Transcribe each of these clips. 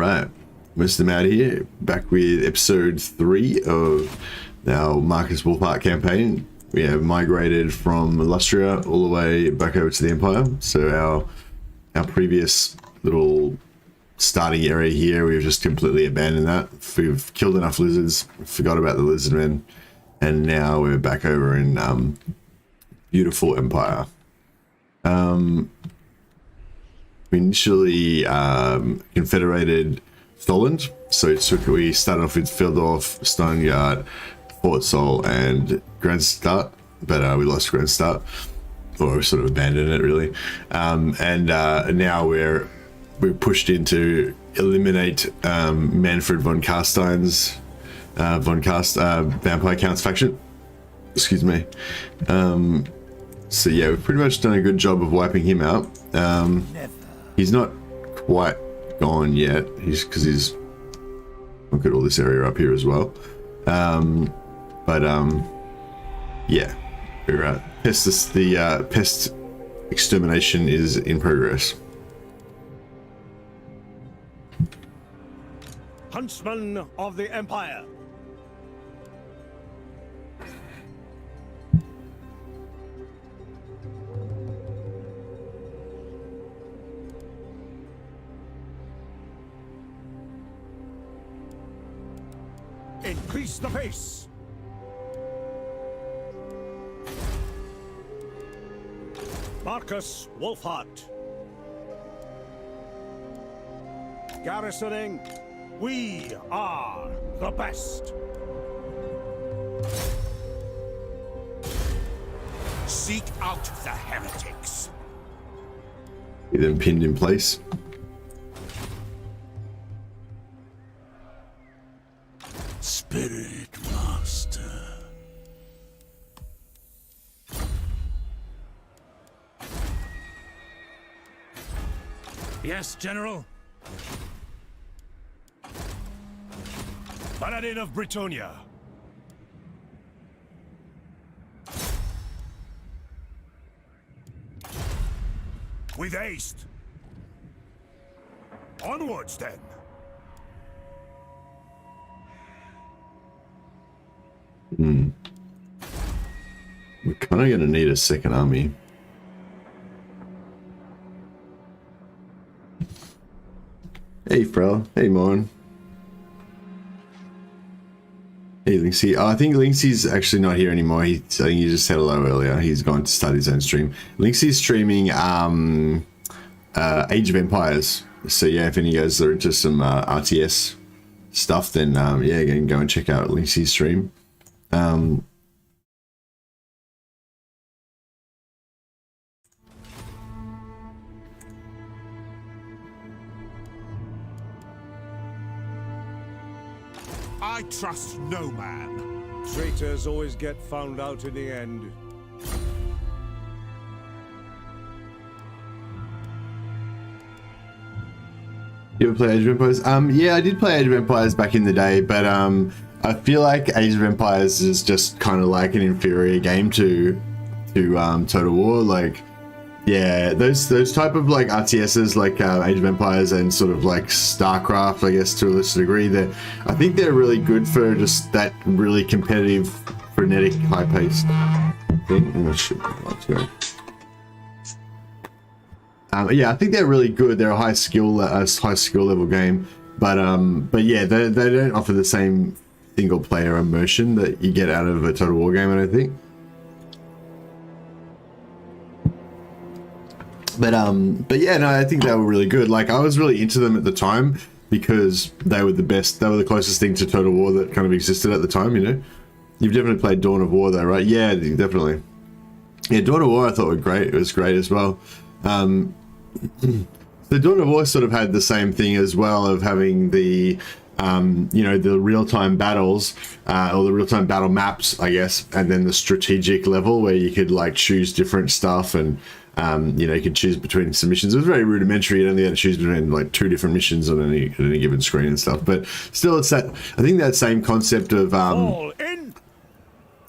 Alright, MercytheMad here, back with episode 3 of our Marcus Wulfhart campaign. We have migrated from Illustria all the way back over to the Empire. So our previous little starting area here, we've just completely abandoned that. We've killed enough lizards, forgot about the lizardmen, and now we're back over in beautiful Empire. We initially confederated Tholand, so we started off with Fieldorf, Stoneyard, Fort Sol, and Grandstart, but we lost Grandstart, or we sort of abandoned it really. And now we're pushed in to eliminate Manfred von Carstein's Vampire Count's faction. Excuse me. So yeah, we've pretty much done a good job of wiping him out. He's not quite gone yet. He's look at all this area up here as well. Yeah, we're the Pest Extermination is in progress. Huntsman of the Empire. Increase the pace. Marcus Wulfhart. Garrisoning. We are the best. Seek out the heretics. He then pinned in place. Spirit Master. Yes, General. Paladin of Britonia. With AEST. Onwards then. We're kind of going to need a second army. Hey, Frel. Hey, Mon. Hey, Linksy. Oh, I think Linksy's actually not here anymore. I think he just said hello earlier. He's going to start his own stream. Linksy's streaming Age of Empires. So yeah, if any of you guys are into some RTS stuff, then yeah, you can go and check out Linksy's stream. I trust no man. Traitors always get found out in the end. You ever play Age of Empires? Yeah, I did play Age of Empires back in the day, but I feel like Age of Empires is just kind of like an inferior game to Total War. Like, yeah, those type of like RTSs like Age of Empires and sort of like StarCraft, I guess to a lesser degree, I think they're really good for just that really competitive, frenetic, high-paced thing. I'm not sure. Yeah, I think they're really good. They're a high skill level game, but yeah, they don't offer the same single player immersion that you get out of a Total War game, I don't think. But yeah, no, I think they were really good. Like, I was really into them at the time because they were the best. They were the closest thing to Total War that kind of existed at the time, you know. You've definitely played Dawn of War though, right? Yeah, definitely. Yeah, Dawn of War I thought were great. It was great as well. The Dawn of War sort of had the same thing as well of having the you know, the real-time battles or the real-time battle maps, I guess, and then the strategic level where you could like choose different stuff and you know, you could choose between some missions. It was very rudimentary. You only had to choose between like 2 different missions on any given screen and stuff. But still, it's that, I think that same concept of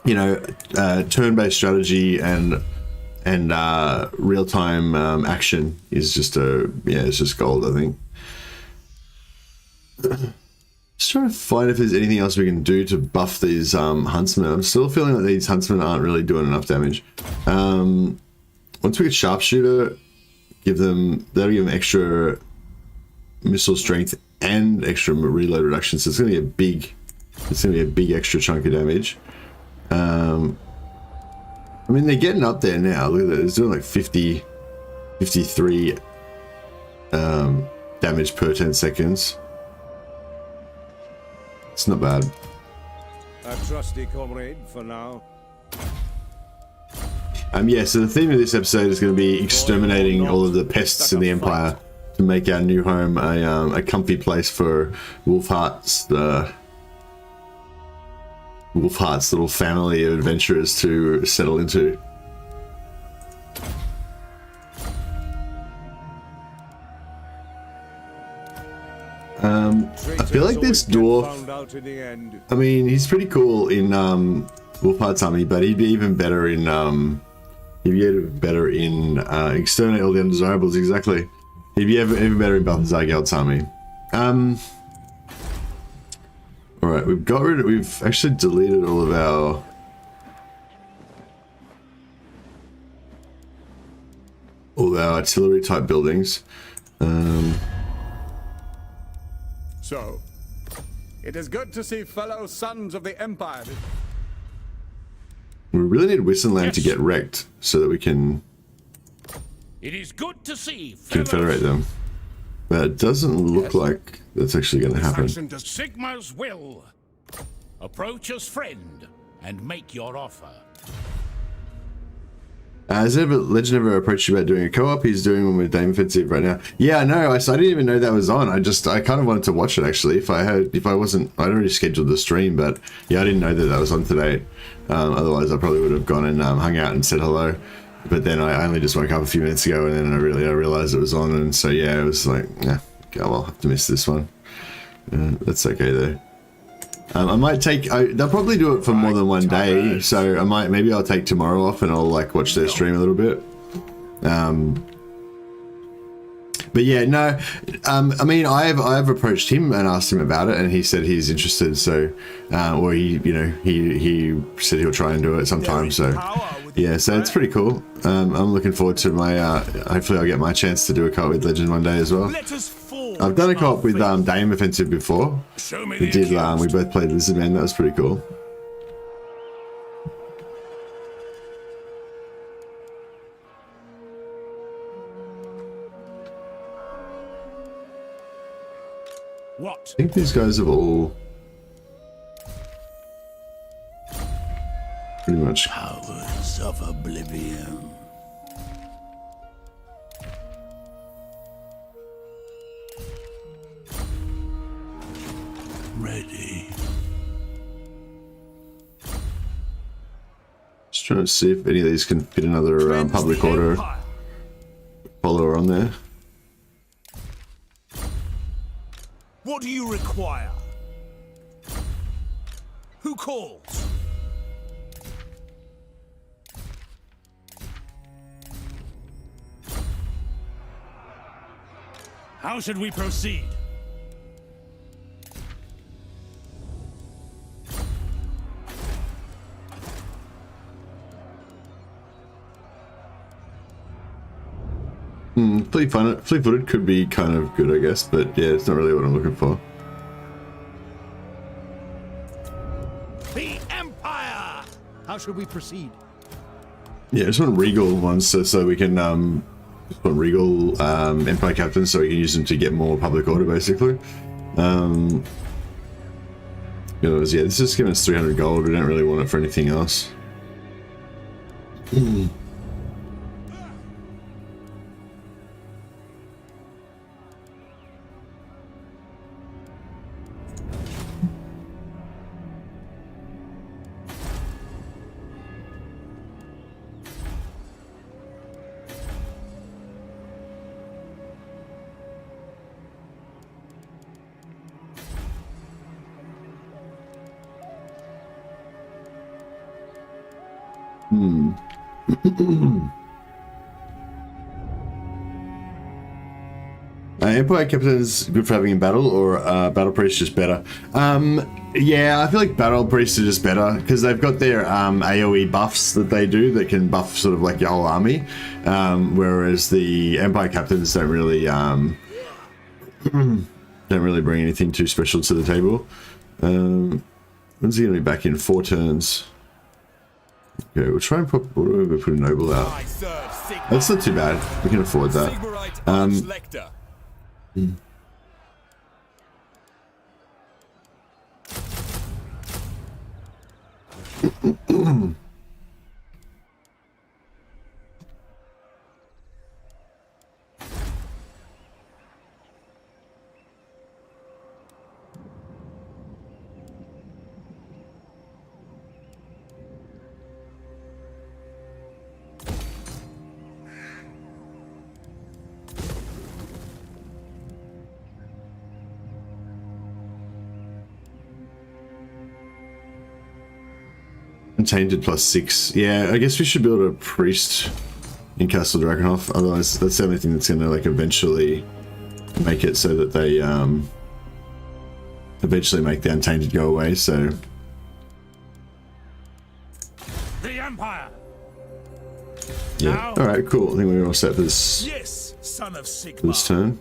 you know, turn-based strategy and real-time action is just it's just gold, I think. Just trying to find if there's anything else we can do to buff these huntsmen. I'm still feeling like these huntsmen aren't really doing enough damage. Once we get sharpshooter, that'll give them extra missile strength and extra reload reduction. So it's gonna be a big extra chunk of damage. I mean, they're getting up there now. Look at that, it's doing like 53 damage per 10 seconds. It's not bad. A trusty comrade for now. Yeah, so the theme of this episode is going to be exterminating all of the pests in the Empire to make our new home a comfy place for Wulfhart's little family of adventurers to settle into. I feel like this dwarf, I mean, he's pretty cool in Wulfhart's army, but he'd be even better in exterminate all the undesirables. Exactly, he'd be even better in Balthazar Geld's army. All right, we've actually deleted all of our artillery type buildings. So, it is good to see fellow sons of the Empire. We really need Wissenland to get wrecked so that we can It is good to see confederate them. But it doesn't look like that's actually going to happen. Sigma's will. Approach as friend and make your offer. Has Legend ever approached you about doing a co-op? He's doing one with Dame Offensive right now. Yeah, no, I didn't even know that was on. I kind of wanted to watch it actually. I'd already scheduled the stream, but yeah, I didn't know that was on today. Otherwise I probably would have gone and hung out and said hello. But then I only just woke up a few minutes ago, and then I realized it was on, and so yeah, it was like, yeah, okay, I'll have to miss this one. That's okay though. I might take. They'll probably do it for more than one day, so maybe I'll take tomorrow off and I'll like watch their stream a little bit. But yeah, no. I mean, I've approached him and asked him about it, and he said he's interested. So, or he said he'll try and do it sometime. So, yeah, so it's pretty cool. I'm looking forward to my. Hopefully, I'll get my chance to do a co-op with Legend one day as well. I've done a co-op with Dame Offensive before. We did. We both played Lizardman. That was pretty cool. What? I think these guys have all pretty much. Powers of oblivion. Ready. Just trying to see if any of these can fit another public order follower on there. What do you require? Who calls? How should we proceed? Fleet-footed could be kind of good, I guess, but yeah, it's not really what I'm looking for. The Empire! How should we proceed? Yeah, I just want regal ones so we can just want regal Empire captains so we can use them to get more public order, basically. Yeah, this is giving us 300 gold. We don't really want it for anything else. Empire Captain's good for having in battle, or Battle Priest just better? Yeah, I feel like Battle Priests are just better because they've got their AoE buffs that they do that can buff sort of like your whole army, whereas the Empire Captains don't really bring anything too special to the table. When's he going to be back in? 4 turns. Okay, we'll try and put a Noble out. That's not too bad. We can afford that. Tainted +6. Yeah, I guess we should build a priest in Castle Drakenhof. Otherwise, that's the only thing that's going to like eventually make it so that they eventually make the untainted go away. So The Empire. yeah, Now. all right, cool. I think we're all set for this. Yes, son of Sigmar. This turn.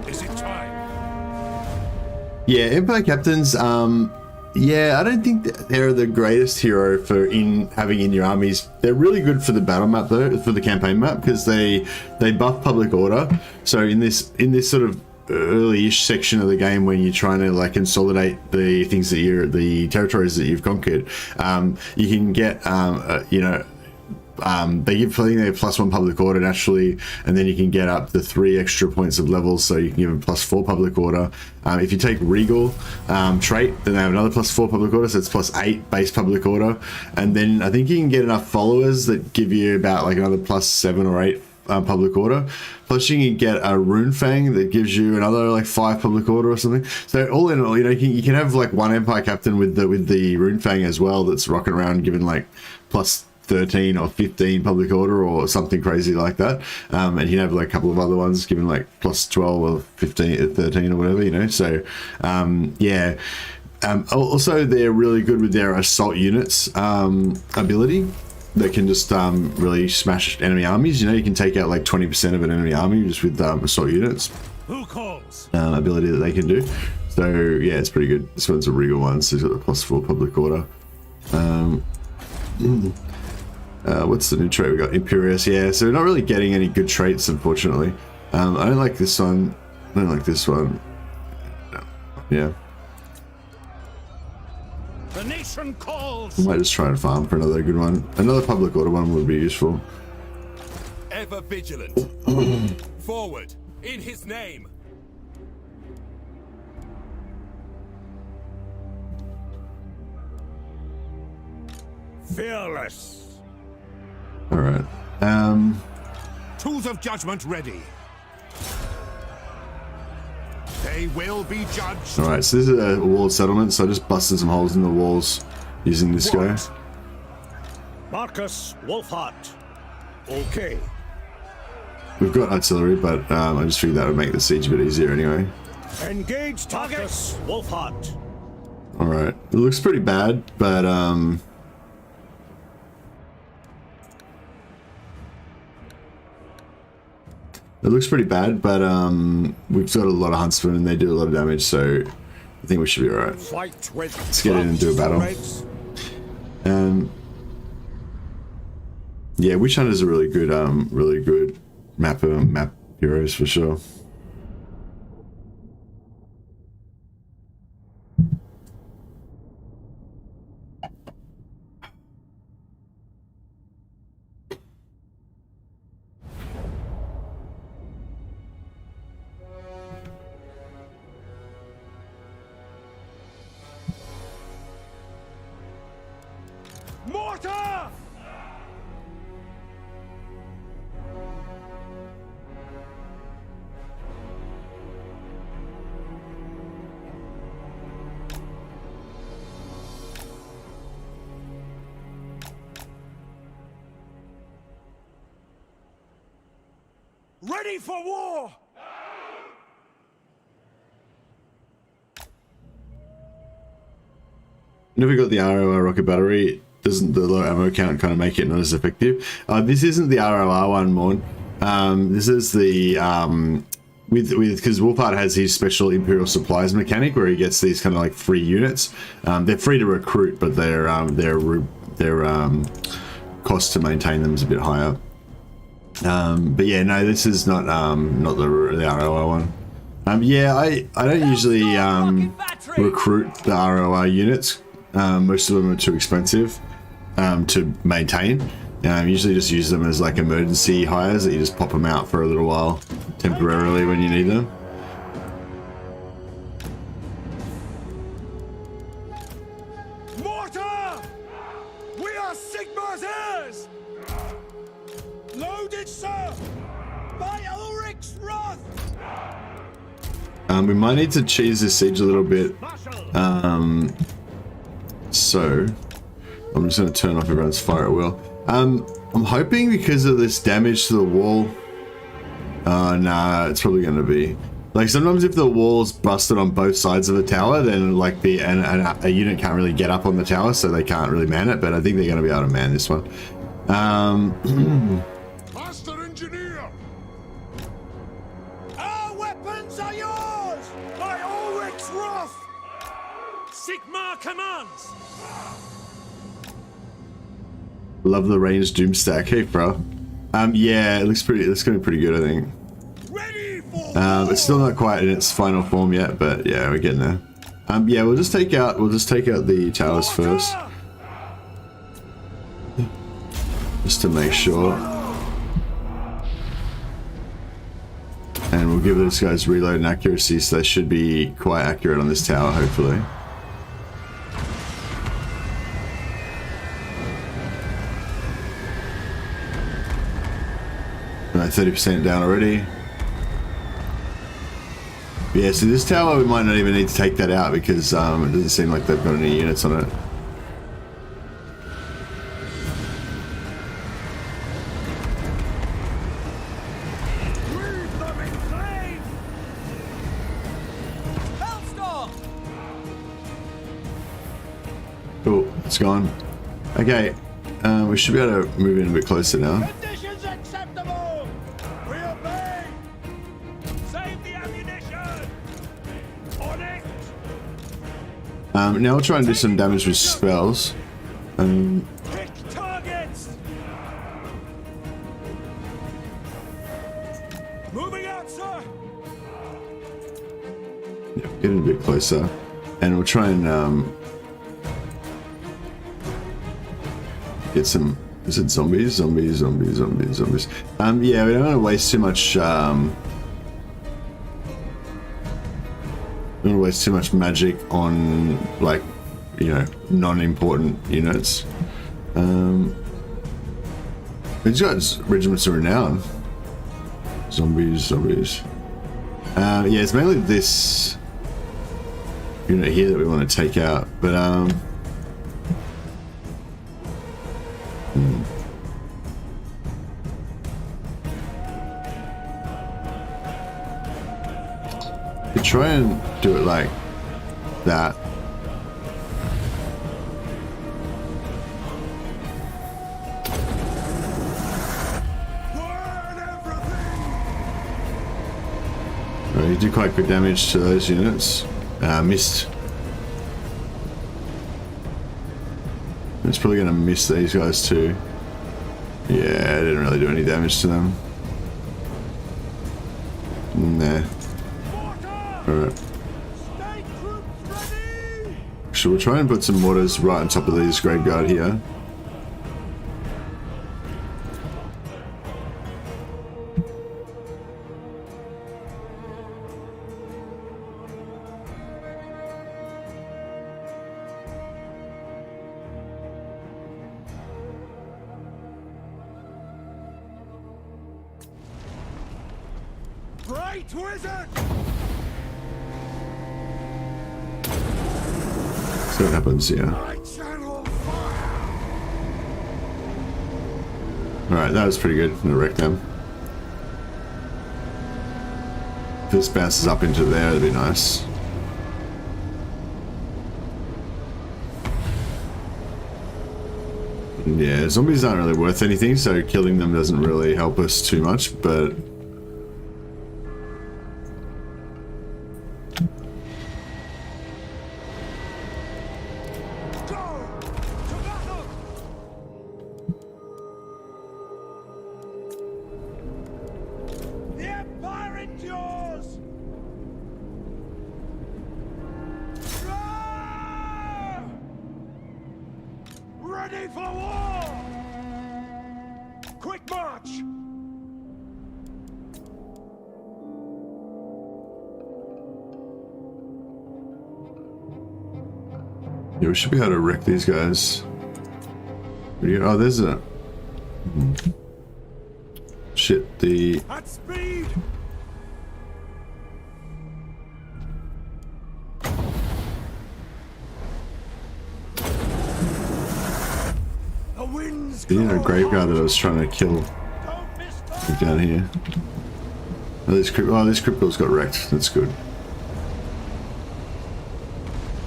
Is it time? Yeah, Empire Captains. Yeah, I don't think that they're the greatest hero for having in your armies. They're really good for the battle map though, for the campaign map, because they buff public order. So in this sort of early-ish section of the game when you're trying to like consolidate the things that the territories that you've conquered, you can get you know. They give +1 public order naturally, and then you can get up to 3 extra points of levels, so you can give them +4 public order. If you take Regal trait, then they have another +4 public order, so it's +8 base public order. And then I think you can get enough followers that give you about like another +7 or 8 public order. Plus you can get a Rune Fang that gives you another like 5 public order or something. So all in all, you know, you can have like one Empire Captain with the Rune Fang as well that's rocking around giving like +13 or 15 public order or something crazy like that, and you have like a couple of other ones given like +12 or 15 or 13 or whatever, you know. So yeah, also they're really good with their assault units ability that can just really smash enemy armies. You know, you can take out like 20% of an enemy army just with assault units. Who calls? Ability that they can do. So yeah, it's pretty good. This one's a Regal one, so it's got the +4 public order. What's the new trait we got? Imperious. Yeah, so we're not really getting any good traits, unfortunately. I don't like this one. I don't like this one. Yeah. The nation calls. I might just try and farm for another good one. Another public order one would be useful. Ever vigilant. Forward, in his name. Fearless. All right. Tools of judgment ready. They will be judged. All right. So this is a walled settlement. So I just busted some holes in the walls using this guy. Marcus Wulfhart. Okay. We've got artillery, but I just figured that would make the siege a bit easier anyway. Engage targets. Wulfhart. All right. It looks pretty bad, but it looks pretty bad, but we've got a lot of huntsmen and they do a lot of damage, so I think we should be alright. Let's get in and do a battle. Yeah, Witch Hunters are really good map heroes for sure. Mortar! Ready for war! Never got the ROR rocket battery. Doesn't the low ammo count kind of make it not as effective? This isn't the ROR one, Morn. This is the because Wulfhart has his special Imperial Supplies mechanic where he gets these kind of like free units. They're free to recruit, but their cost to maintain them is a bit higher. But yeah, no, this is not the ROR one. Yeah, I don't usually recruit the ROR units. Most of them are too expensive to maintain. Usually just use them as like emergency hires that you just pop them out for a little while temporarily when you need them. Mortar! We are Sigmar's heirs! Loaded, sir! By Ulrich's wrath! We might need to cheese this siege a little bit. So I'm just going to turn off everyone's fire at will. I'm hoping because of this damage to the wall. Nah, it's probably going to be like sometimes if the wall's busted on both sides of the tower, then like a unit can't really get up on the tower, so they can't really man it. But I think they're going to be able to man this one. Master engineer! Our weapons are yours! By Ulrich's wrath! Sigmar commands! Love the ranged doom stack. Hey, bro. Yeah, it looks pretty. It's going to be pretty good, I think. Ready for It's still not quite in its final form yet, but yeah, we're getting there. Yeah, we'll just take out the towers first, just to make sure, and we'll give those guys reload and accuracy, so they should be quite accurate on this tower, hopefully. Right, 30% down already. Yeah, so this tower we might not even need to take that out because it doesn't seem like they've got any units on it. Leave them in flames! Hellstorm! Cool, it's gone. Okay, we should be able to move in a bit closer now. Conditions acceptable! We obey! Save the ammunition! On it! Now we'll try and do some damage with spells. Pick targets! Moving out, sir! Yeah, getting a bit closer, and we'll try and get some. Is it zombies? Zombies. Yeah, we don't want to waste too much. We don't want to waste too much magic on, like, you know, non-important units. These guys, regiments of renown. Zombies. Yeah, it's mainly this unit here that we want to take out, but try and do it like that. Right, you do quite good damage to those units. Missed. It's probably going to miss these guys too. Yeah, I didn't really do any damage to them. Nah. Alright. So we'll try and put some mortars right on top of these grave guard here. Bright wizard! See what happens here. Alright, that was pretty good. I'm gonna wreck them. this bounces up into there, that'd be nice. Yeah, zombies aren't really worth anything, so killing them doesn't really help us too much, but... The Empire endures! Roar! Ready for war! Quick march! Yeah, we should be able to wreck these guys. Oh, there's a... Shit, the... At speed! The winds graveyard that I was trying to kill don't miss the down here. Oh, this crypto's got wrecked. That's good.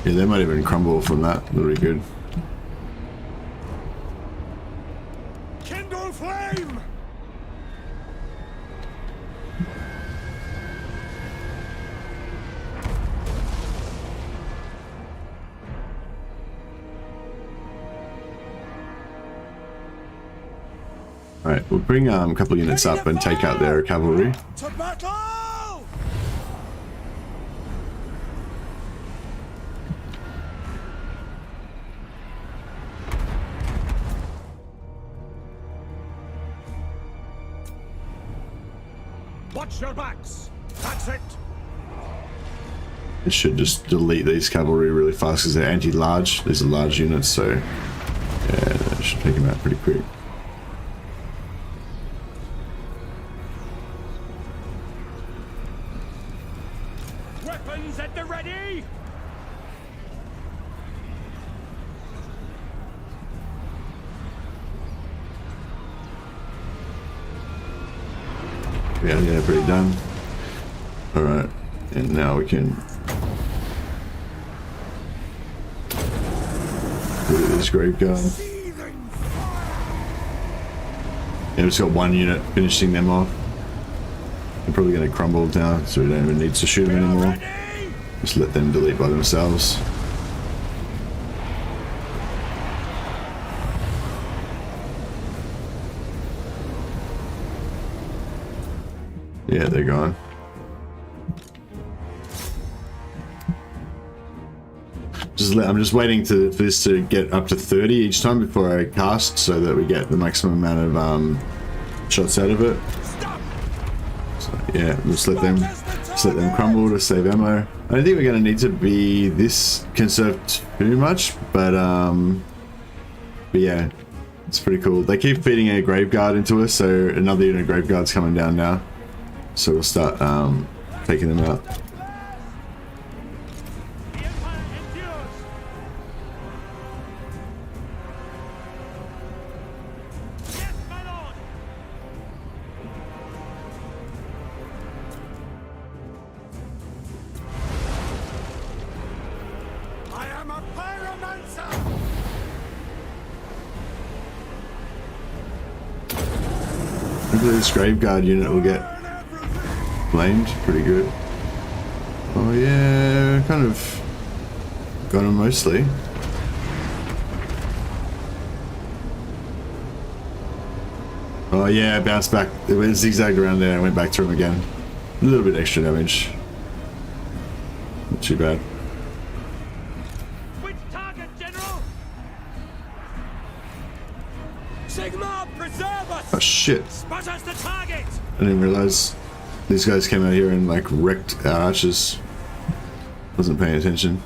Yeah, they might even crumble from that. That'll be good. kindle flame! Alright, we'll bring a couple of units up and take out their cavalry. To battle! Watch your backs! That's it! It should just delete these cavalry really fast because they're anti-large. These are large units, so yeah, that should take them out pretty quick. Weapons at the ready! Yeah, pretty done. Alright, and now we can look at this grave guard. Seething fire! Yeah, we've just got one unit finishing them off. They're probably going to crumble now, so we don't even need to shoot them anymore. Ready! Just let them delete by themselves. Yeah, they're gone. I'm just waiting for this to get up to 30 each time before I cast, so that we get the maximum amount of shots out of it. So yeah, just let them crumble to save ammo. I don't think we're going to need to be this conserved too much, but yeah, it's pretty cool. They keep feeding a grave guard into us, so another unit of grave guard's coming down now. So we'll start taking them out. The Empire endures! Yes, my lord! I am a pyromancer! Hopefully this grave guard unit will get flamed pretty good. Oh yeah, kind of got him mostly. Oh yeah, bounced back. It went zigzagged around there and went back through him again. A little bit extra damage. Not too bad. Which target, General? Sigma, preserve us! Oh shit, Spot us the target! I didn't realize these guys came out here and like wrecked our archers. Wasn't paying attention.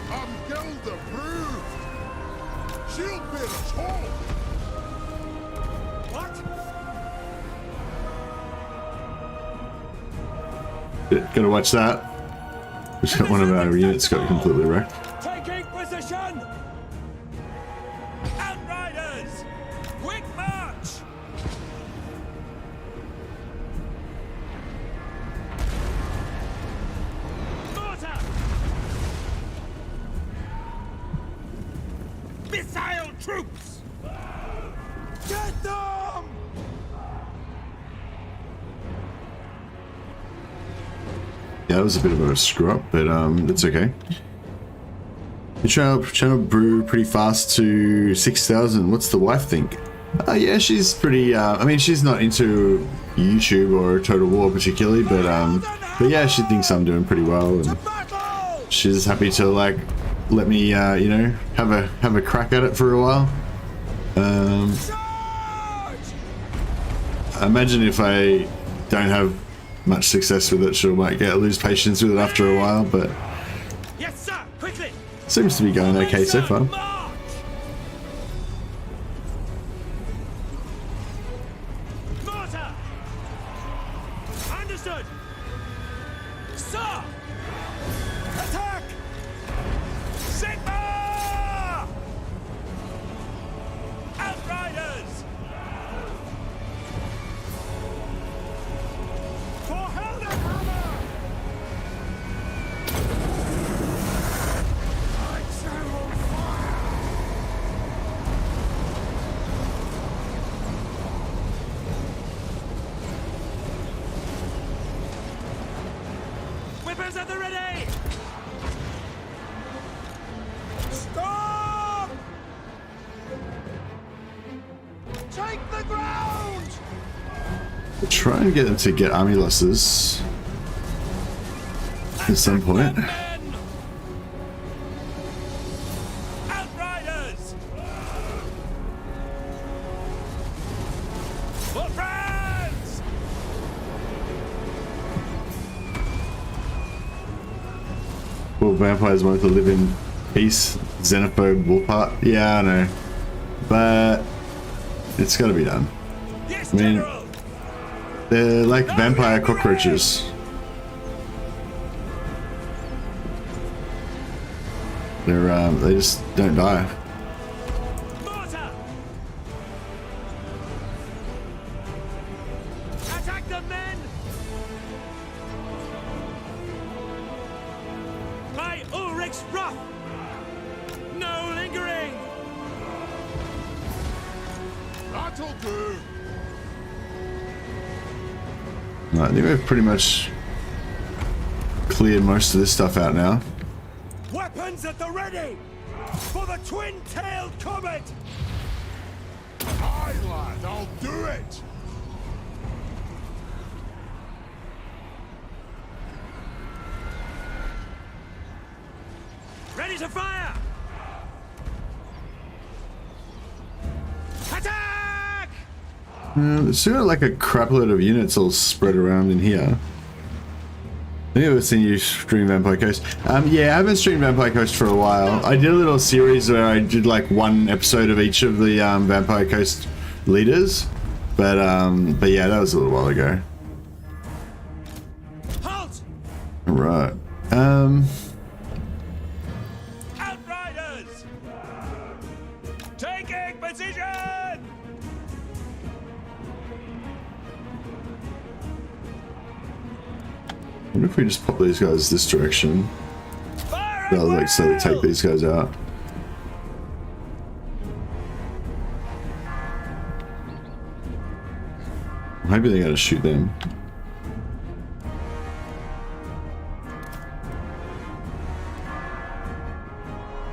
I'm Geld approved. Shield bearers, hold! What? Gotta watch that. We just got one of our units got completely wrecked. Taking position! Outriders! Quick march! Mortar! Missile troops! Get them! Yeah, that was a bit of a screw up, but that's okay. You channel brew pretty fast to 6,000. What's the wife think? Yeah, she's pretty. I mean, she's not into YouTube or Total War particularly, but yeah, she thinks I'm doing pretty well, and she's happy to like let me, you know, have a crack at it for a while. I imagine if I don't have much success with it, she might lose patience with it after a while, but Yes, sir! Quickly! seems to be going okay so far. March! Mortar! Understood! Sir! Attack! Sigma! Outriders! For Heldenhammer! Whippers at the ready! Stop! Take the ground! We'll try and get them to get army losses at some point. Men! Outriders! For France! Well, vampires want to live in peace. Xenophobe Wulfhart. Yeah, I know. But it's got to be done. Yes, I mean, General! they're like vampire cockroaches. They just don't die. Mortar! Attack the men! By Ulrich's wrath! No lingering! That'll do. Right, I think we've pretty much cleared most of this stuff out now. Weapons at the ready! For the twin-tailed comet! Aye, lad, I'll do it. Ready to fire! Attack! There's still like a crap load of units all spread around in here. I think I've seen you stream Vampire Coast. Yeah, I haven't streamed Vampire Coast for a while. I did a little series where I did like one episode of each of the Vampire Coast leaders, but yeah, that was a little while ago. Halt! Right. Outriders! Taking position! I wonder if we just pop these guys this direction. Fire They'll at like slowly will! take these guys out. Maybe they're gonna shoot them.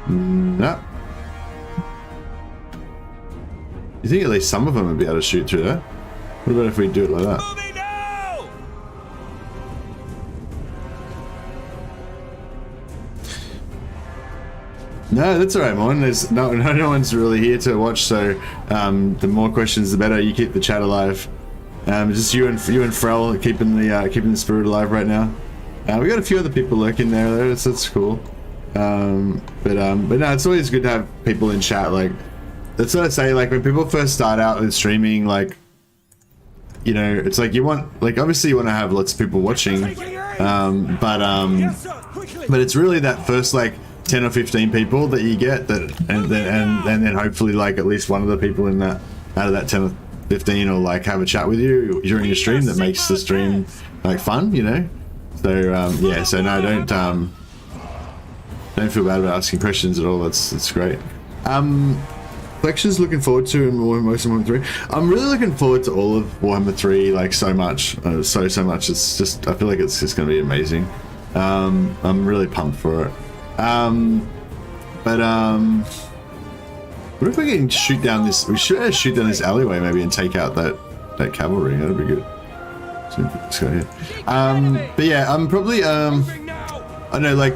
Nah. You think at least some of them would be able to shoot through that? What about if we do it like that? Moving now! No, that's alright, Mon. There's no one's really here to watch, so the more questions the better. You keep the chat alive. Just you and Frel keeping the spirit alive right now. We got a few other people lurking there though, so that's cool. But no, it's always good to have people in chat. Like, that's what I say. Like when people first start out with streaming, like, you know, it's like you want, like, obviously you want to have lots of people watching, but Yes, sir! Quickly! it's really that first like 10 or 15 people that you get that, and then hopefully like at least one of the people in that out of that 10 or 15 will like have a chat with you during your stream that makes the stream like fun, you know. So yeah, so no, don't feel bad about asking questions at all. That's great. Collections looking forward to in Warhammer 3. I'm really looking forward to all of Warhammer 3 like so much, so much. It's just, I feel like it's just going to be amazing. I'm really pumped for it. What if we can shoot down this? We should shoot down this alleyway maybe and take out that cavalry. That'd be good. So let's go here. But yeah, I'm probably I don't know, like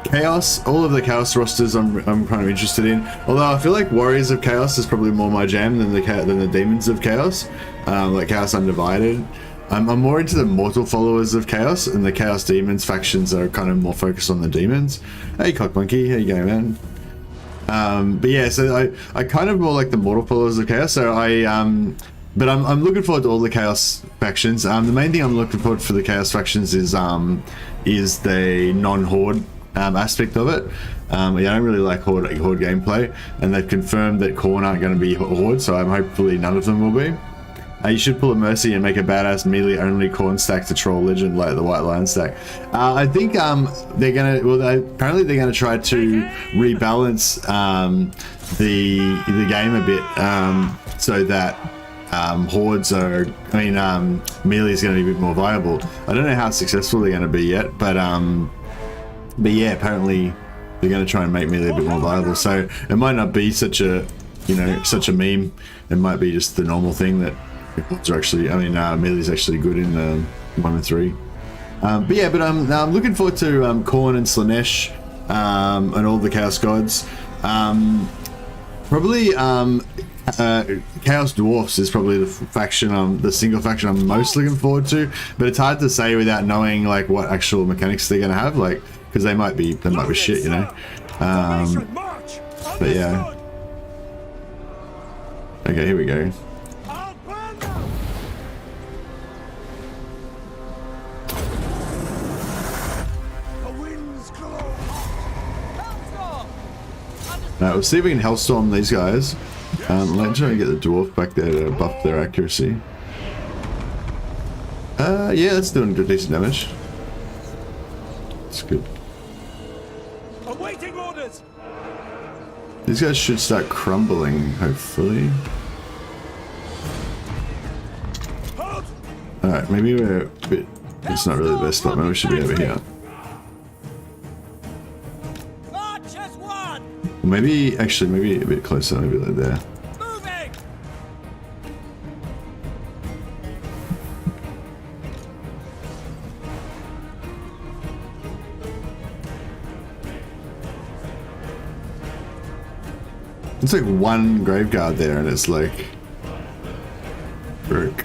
Chaos. All of the Chaos rosters I'm kind of interested in. Although I feel like Warriors of Chaos is probably more my jam than the Demons of Chaos. Like Chaos Undivided. I'm more into the Mortal Followers of Chaos, and the Chaos Demons factions are kind of more focused on the demons. Hey Cock Monkey, how you going, man? But yeah, so I kind of more like the Mortal Followers of Chaos. So but I'm looking forward to all the Chaos factions. The main thing I'm looking forward for the Chaos factions is the non-horde aspect of it. Yeah, I don't really like horde gameplay, and they've confirmed that Khorne aren't going to be horde, so hopefully none of them will be. You should pull a Mercy and make a badass melee only Khorne stack to troll Legend like the White Lion stack. I think they're gonna. Well, apparently they're gonna try to rebalance the game a bit so that hordes are. I mean, melee is going to be a bit more viable. I don't know how successful they're going to be yet, but yeah, apparently they're going to try and make melee a bit more viable. So it might not be such a meme. It might be just the normal thing that. Are actually, I mean, melee's actually good in 1 and 3. But yeah, but I'm looking forward to Khorne and Slanesh and all the Chaos Gods. Probably Chaos Dwarfs is probably the faction, the single faction I'm most looking forward to. But it's hard to say without knowing like what actual mechanics they're gonna have, like because they might be shit, you know. But yeah. Okay, here we go. We'll see if we can Hellstorm these guys. Let's try to get the dwarf back there to buff their accuracy. Yeah, that's doing good, decent damage. That's good. Awaiting orders. These guys should start crumbling, hopefully. Alright, maybe we're a bit... It's not really the best spot, maybe we should be over here. Maybe, actually, maybe a bit closer, maybe like there. Moving. It's like one graveguard there, and it's like... broke.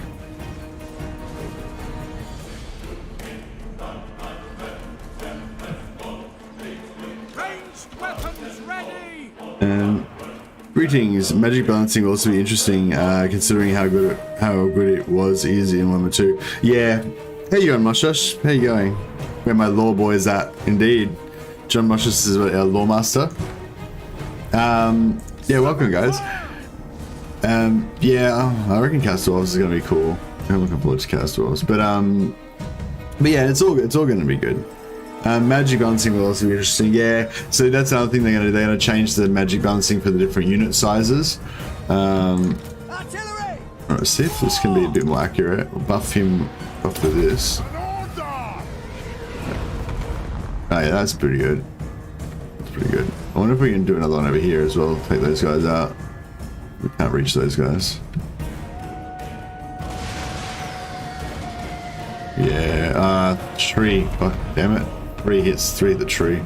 Greetings. Magic balancing will also be interesting, considering how good it was easy in 1 and 2. Yeah. How you going, Moshush? How you going? Where my law boy is at, indeed. John Moshush is our law master. Yeah, welcome, guys. Yeah, I reckon Cast Dwarves is gonna be cool. I'm looking forward to Cast Dwarves, but yeah, it's all going to be good. Magic balancing will also be interesting. Yeah, so that's another thing they're going to do. They're going to change the magic balancing for the different unit sizes. Alright, see if this can be a bit more accurate. We'll buff him off with this. Oh yeah, that's pretty good. That's pretty good. I wonder if we can do another one over here as well. Take those guys out. We can't reach those guys. Yeah, tree. Fuck, damn it. 3 hits, 3 at the tree.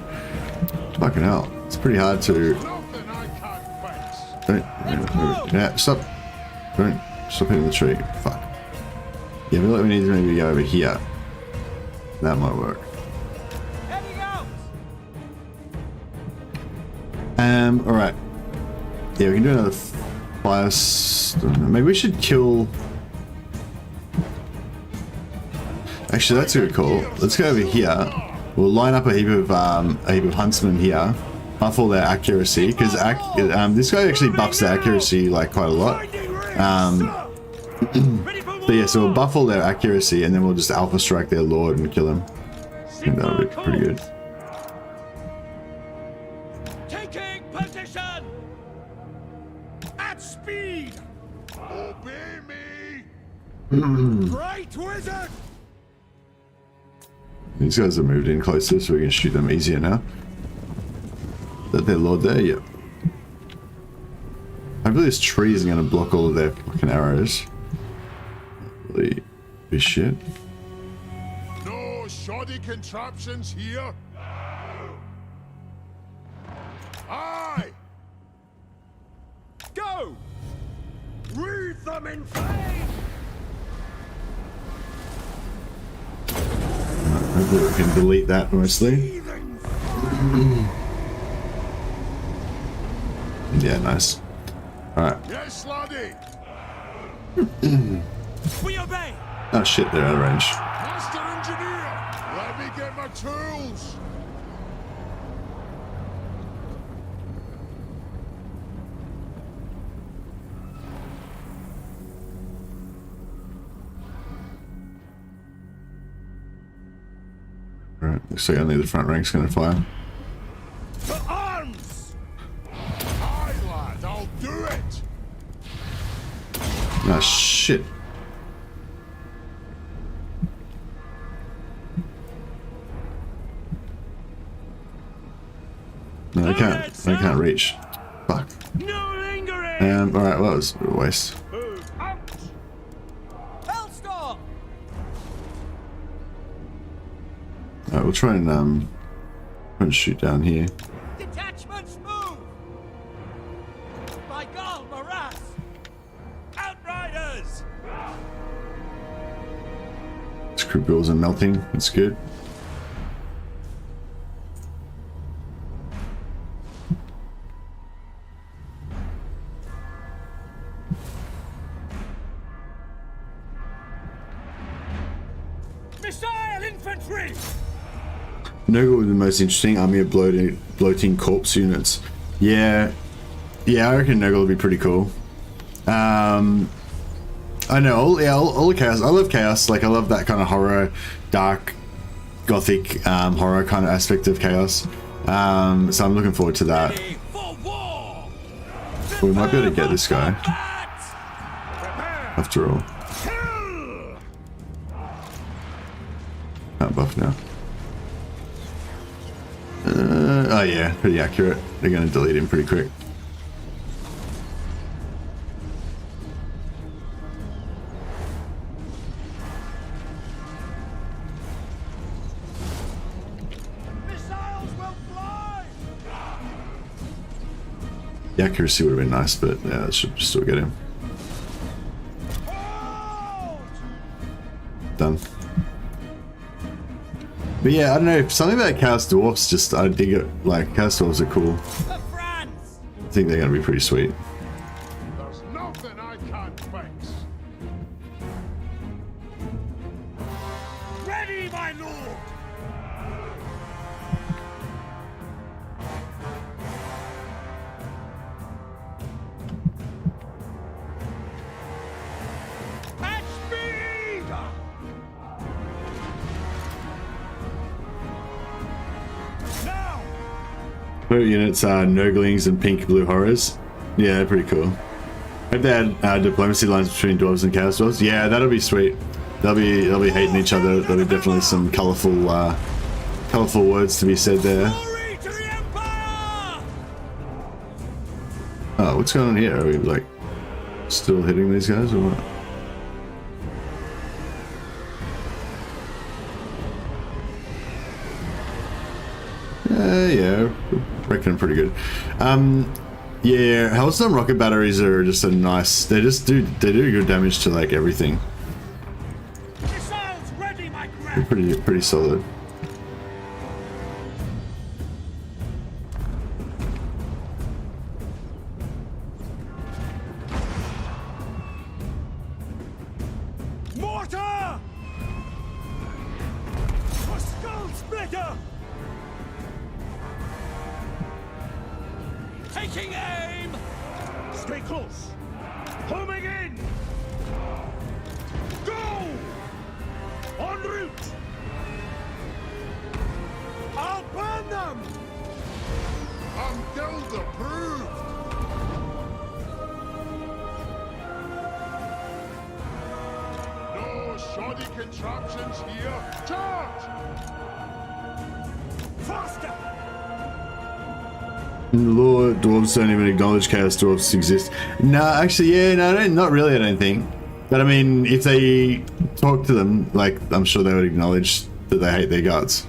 Fucking hell. It's pretty hard to... Yeah, stop. Don't stop hitting the tree. Fuck. Yeah, we need to maybe go over here. That might work. Alright. Yeah, we can do another fire... Maybe we should kill... Actually, that's a good call. Let's go over here. We'll line up a heap of huntsmen here, buff all their accuracy, because this guy actually buffs their accuracy like quite a lot. So yeah, so we'll buff all their accuracy and then we'll just alpha strike their lord and kill him. I think that'll be pretty good. Taking position! At speed! Obey me! Great wizard! These guys have moved in closer so we can shoot them easier now. Is that their lord there? Yep. Hopefully this tree isn't going to block all of their fucking arrows. Really be shit. No shoddy contraptions here. Aye! Go! Wreathe them in flame! Hopefully we can delete that mostly. Yeah, nice. Alright. Yes, laddie! We obey! Oh shit, they're out of range. Master engineer! Let me get my tools! Alright, looks like only the front rank's gonna fire. For arms! Aye, lad, I'll do it! Ah shit. No, they can't reach. Fuck. No lingering! Alright, well, that was a waste. Move out! Hellstorm! Alright, we'll try and shoot down here. Detachments move! By God, morass! Outriders! Screw bills are melting, that's good. Missile infantry! Nurgle would be the most interesting army of bloating corpse units. Yeah, I reckon Nurgle would be pretty cool. I know, all the chaos. I love chaos. Like, I love that kind of horror, dark, gothic horror kind of aspect of chaos. So I'm looking forward to that. For war! We might be able to get this guy after all. Can't buff now. Oh yeah, pretty accurate. They're going to delete him pretty quick. Missiles will fly! The accuracy would have been nice, but yeah, it should still get him. Hold! Done. But yeah, I don't know, something about Chaos Dwarfs, just, I dig it. Like, Chaos Dwarfs are cool. For France! I think they're going to be pretty sweet. There's nothing I can't fix. Ready, my lord! At speed! Now! Blue units are Nurglings and pink blue horrors. Yeah, they're pretty cool. Hope they had diplomacy lines between dwarves and chaos dwarves. Yeah, that'll be sweet. They'll be hating each other. There'll be definitely some colourful words to be said there. Glory to the Empire! Oh, what's going on here? Are we like still hitting these guys or what? Yeah, reckon pretty good. Yeah, Hellstorm rocket batteries are just a nice. They do good damage to like everything. Missiles ready, my They're grand! pretty solid. Mortar! A skull splitter! Taking aim! Stay close! Homing in! Go! En route! I'll burn them! I'm guild approved. No shoddy contraptions here. Charge! Faster! Lord, dwarves don't even acknowledge chaos dwarves exist. No, actually, yeah, no, not really, I don't think. But I mean, if they talk to them, like, I'm sure they would acknowledge that they hate their guts.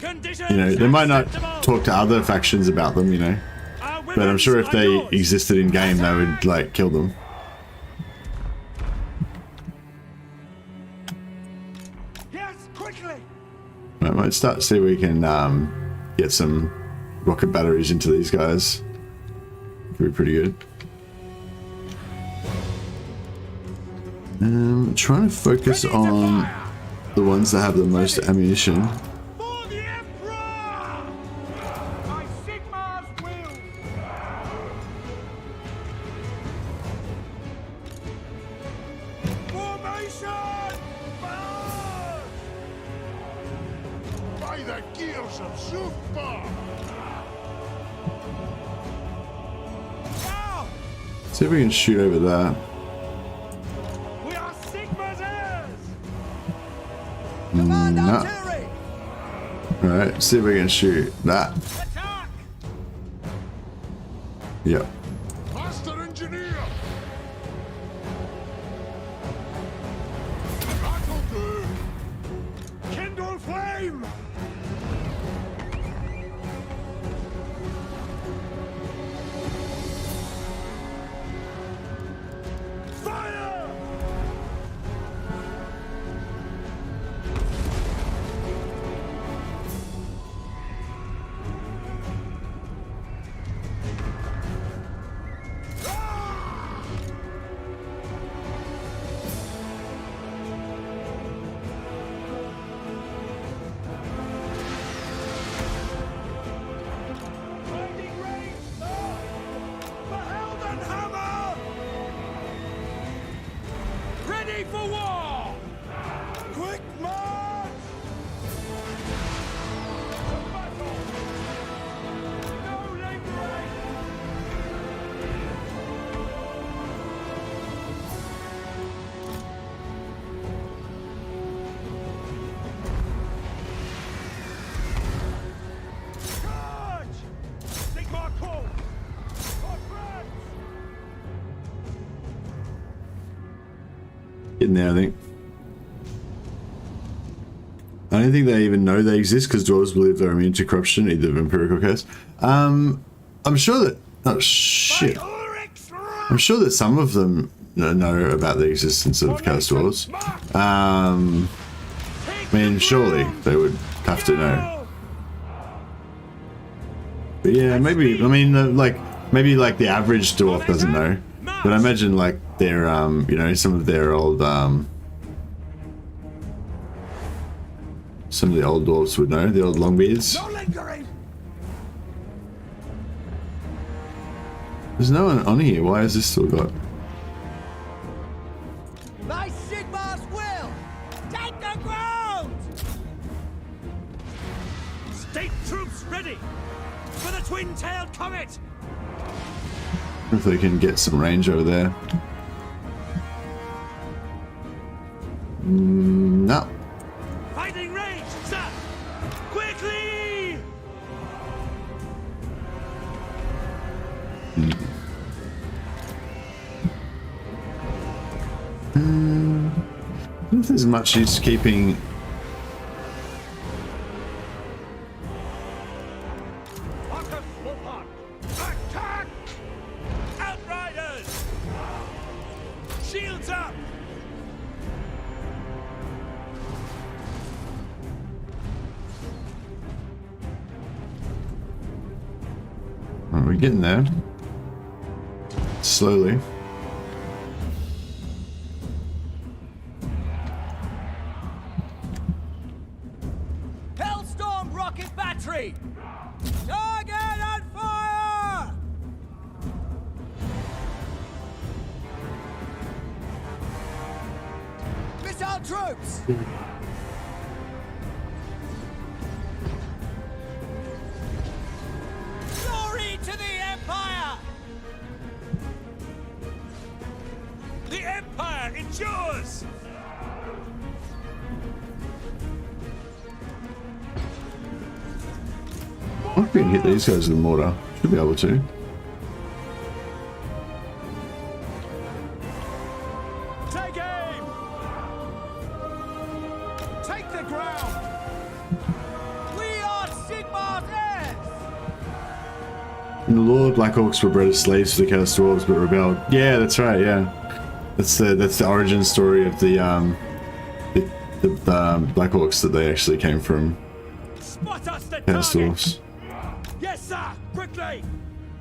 Conditions You know, they might not acceptable. talk to other factions about them, you know. Our But I'm women's sure if are they yours. existed in game, they would, like, kill them. Yes, quickly! I might start to see if we can get some rocket batteries into these guys. Could be pretty good. Trying to focus on the ones that have the most ammunition. For the Emperor! By Sigmar's will! Formation! March! By the gears of Super! Now! See if we can shoot over that. We are Sigmar's heirs! No. Alright, see if we can shoot that. Attack! Yep. Master engineer! That'll do! Kindle flame! Fire! Finding range, sir! The Helden Hammer! Ready for war! Quick march! To battle! No lingering! Charge! Sigmar call! For France! Getting there, I think. I don't think they even know they exist because dwarves believe they're immune to corruption, either vampiric or chaos. I'm sure that. Oh shit! Ulrich's I'm sure that some of them know about the existence of chaos dwarves. I mean, surely they would have to know. But yeah, maybe. I mean, like maybe like the average dwarf doesn't know. But I imagine like their you know, some of their old some of the old dwarves would know, the old longbeards. No lingering! There's no one on here. Why is this still got? By Sigmar's will! Take the ground! State troops ready! For the twin-tailed comet! If they can get some range over there. No. Fighting range, sir! Quickly! I don't know if there's much use keeping. Marcus Wulfhart! Attack! Outriders! Shields up! We're getting there. Slowly. Hellstorm rocket battery! Target on fire! Missile troops! Glory to the Empire! The Empire endures! I think we can hit these guys with the mortar. Should be able to. Take aim! Take the ground! We are Sigmar's heirs! In the lore, Black Orcs were bred as slaves to the Chaos Dwarves, but rebelled. Yeah, that's right. Yeah, that's the origin story of the Black Orcs, that they actually came from Spot us the Chaos target! Dwarves. Yes, sir! Quickly!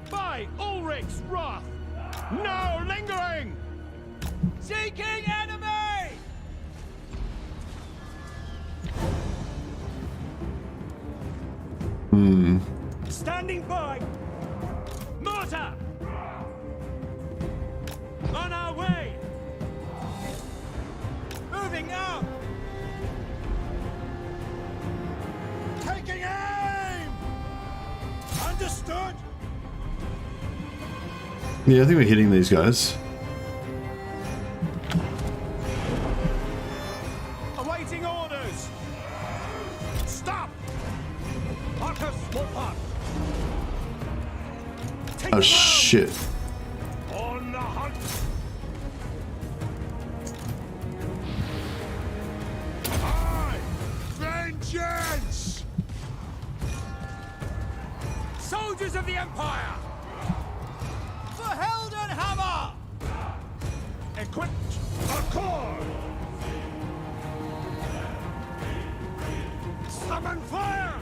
By Ulrich's wrath! No lingering! Seeking enemy! Standing by! Mortar! On our way! Moving out! Taking aim! Understood! Yeah, I think we're hitting these guys. Awaiting orders! Stop! Marcus Wulfhart! Take Oh the shit! ground! On the hunt! Aye! Vengeance! Soldiers of the Empire! For Heldenhammer! Equipped! Accord! Summon fire!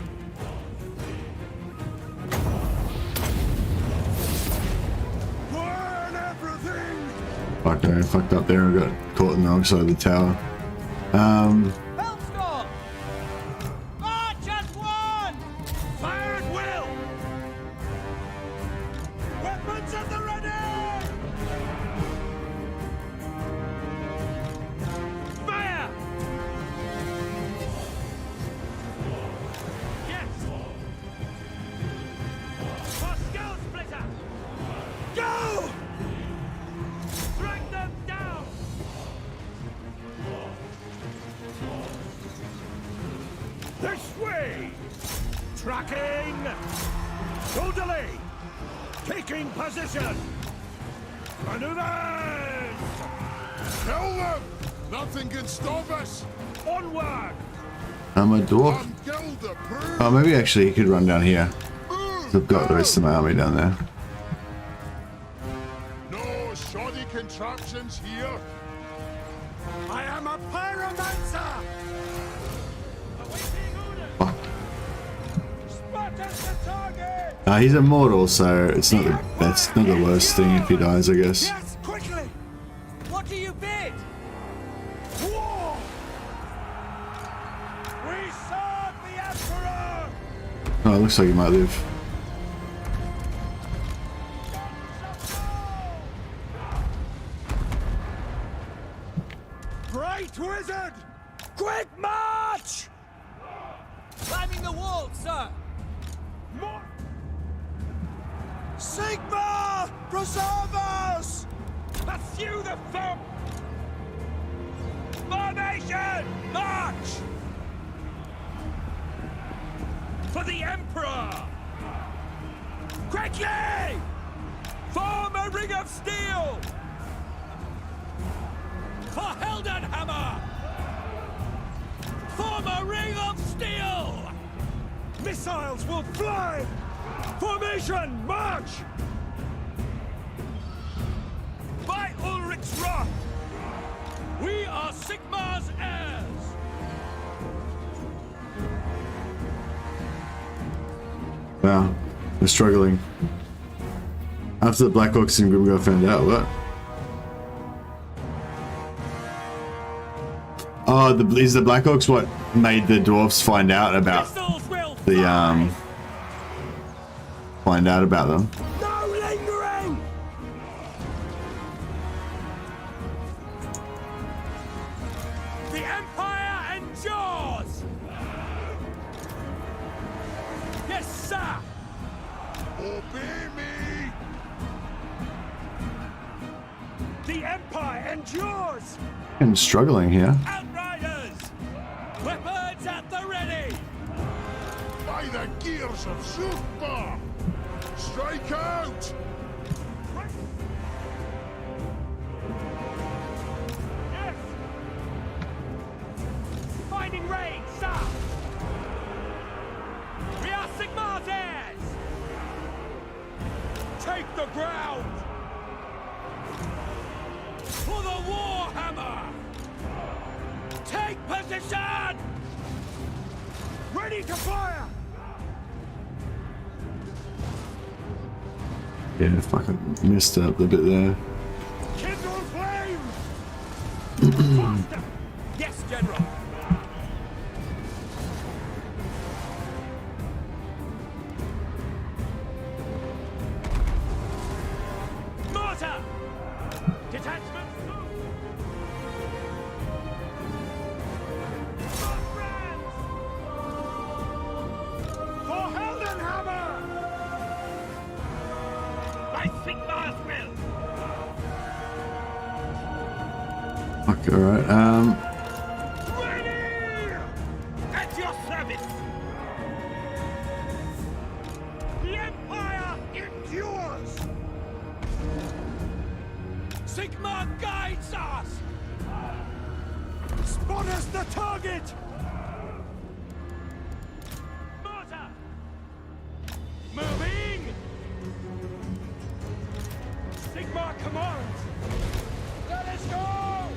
Burn everything! Fuck, I fucked up there. I got caught in the other side of the tower. Helmstorm! March at one! Fire at will! Weapons at the ready! Fire! Yes! For skill splitter! Go! Strike them down! This way! Tracking! No delay! Taking position! Maneuvers! Kill them! Nothing can stop us! Onward! I'm a dwarf. I'm guild approved! Oh, maybe actually he could run down here. I've got the rest of my army down there. No shoddy contraptions here! I am a pyromancer! Awaiting orders! Fuck. Spot at the target! He's immortal, so it's not that's not the worst thing if he dies, I guess. Yes, quickly! What do you bid? War! We serve the Emperor! Oh, it looks like he might live. Great wizard! Quick march! Climbing the wall, sir! More! Sigma! Preserve us! Pursue the Vamp! Formation! March! For the Emperor! Quickly! Form a ring of steel! For Heldenhammer! Form a ring of steel! Missiles will fly! Formation, march! By Ulrich's wrath! We are Sigmar's heirs! Wow, we're struggling. After the Black Orcs and Grimgar found out, what? Oh, is the Black Orcs what made the dwarves find out about Missiles will the fly! find out about them. No lingering! The Empire endures! Yes, sir! Obey me! The Empire endures! I'm struggling here. Outriders! Weapons at the ready! By the gears of Super! Strike out! Yes! Finding rain, sir! We are Sigmar's heirs! Take the ground! For the Warhammer! Take position! Ready to fire! Yeah, fucking messed up a bit there. Kindle flames! Faster! Yes, General! Mortar! Detachment! For Heldenhammer! By Sigmar's will! Fuck, alright, Ready! At your service! The Empire endures! Sigmar guides us! Spot us the target! Mortar! Moving! Sigmar commands! Let us go!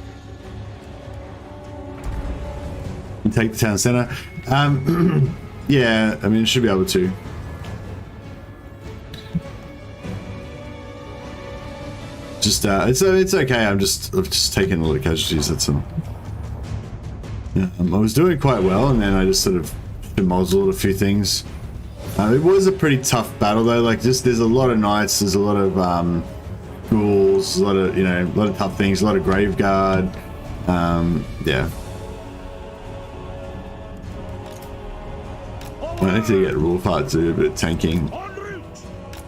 you take the town center. Yeah, I mean, it should be able to. Just, it's okay. I've just taken a lot of casualties. That's all. Yeah, I was doing quite well, and then I just sort of muzzled a few things. It was a pretty tough battle, though. Like, just there's a lot of knights, there's a lot of ghouls, a lot of a lot of tough things, a lot of graveguard. Yeah. I need to get Wulfhart to do a bit of tanking. En route!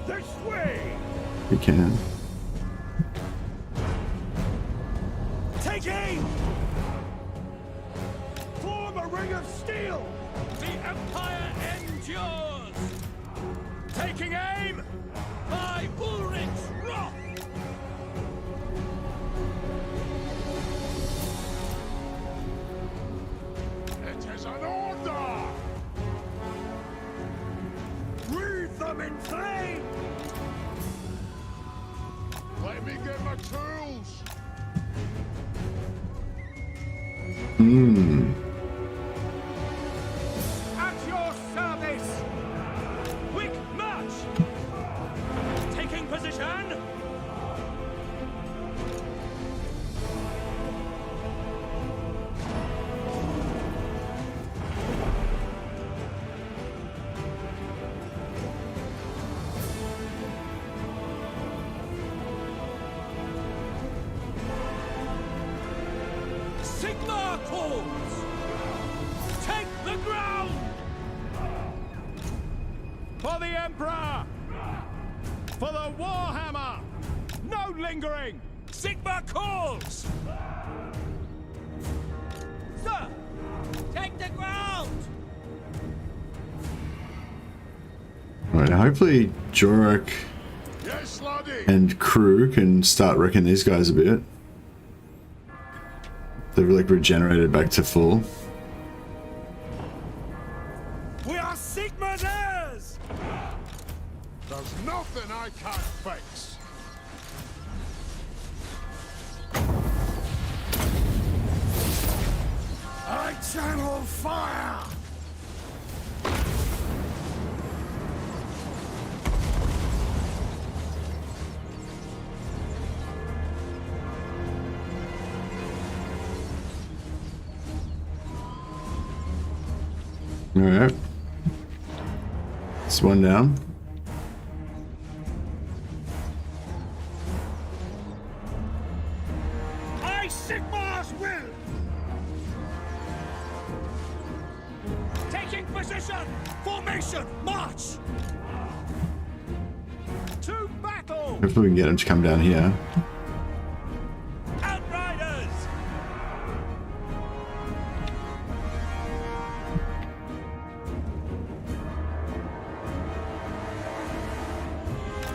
This way! We can. Take aim! Form a ring of steel! The Empire endures! Taking aim! By Ulrich's wrath! It is an order! Wreathe them in flame! Let me get my tools! At your service! Quick march! Taking position! Sigmar calls! Take the ground! For the Emperor! For the Warhammer! No lingering! Sigmar calls! Sir! Take the ground! Alright, hopefully Jorok Yes, laddie! and crew can start wrecking these guys a bit. They've like regenerated back to full. We are Sigmar's heirs! There's nothing I can't fix! I channel fire! Alright. It's one down. Formation, march! To battle! Hopefully we can get him to come down here. Outriders!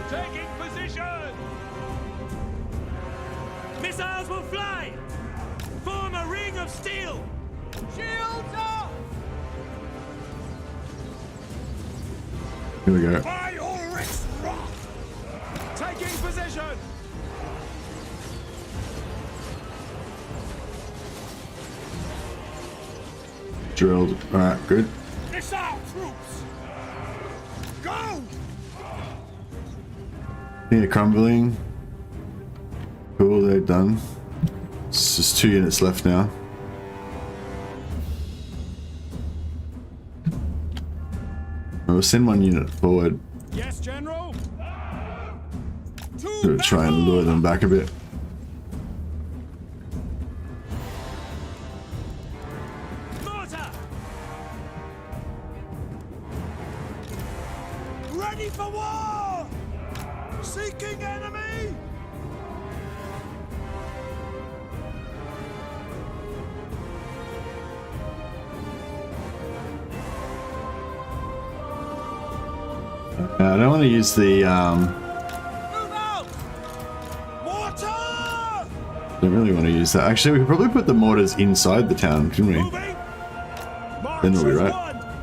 Taking position! Missiles will fly! Form a ring of steel! Shields up! Here we go. By Ulrich's wrath! Taking position! Drilled. Alright, good. Missile troops! Go! Yeah, crumbling. Cool, they're done. It's just 2 units left now. We'll send 1 unit forward Yes, General! to try and lure them back a bit. Mortar! Ready for war! Seeking enemy! I don't want to use the Move out! Mortar! don't really want to use that. Actually, we could probably put the mortars inside the town, couldn't we? Moving! Then we'll be March right. as one!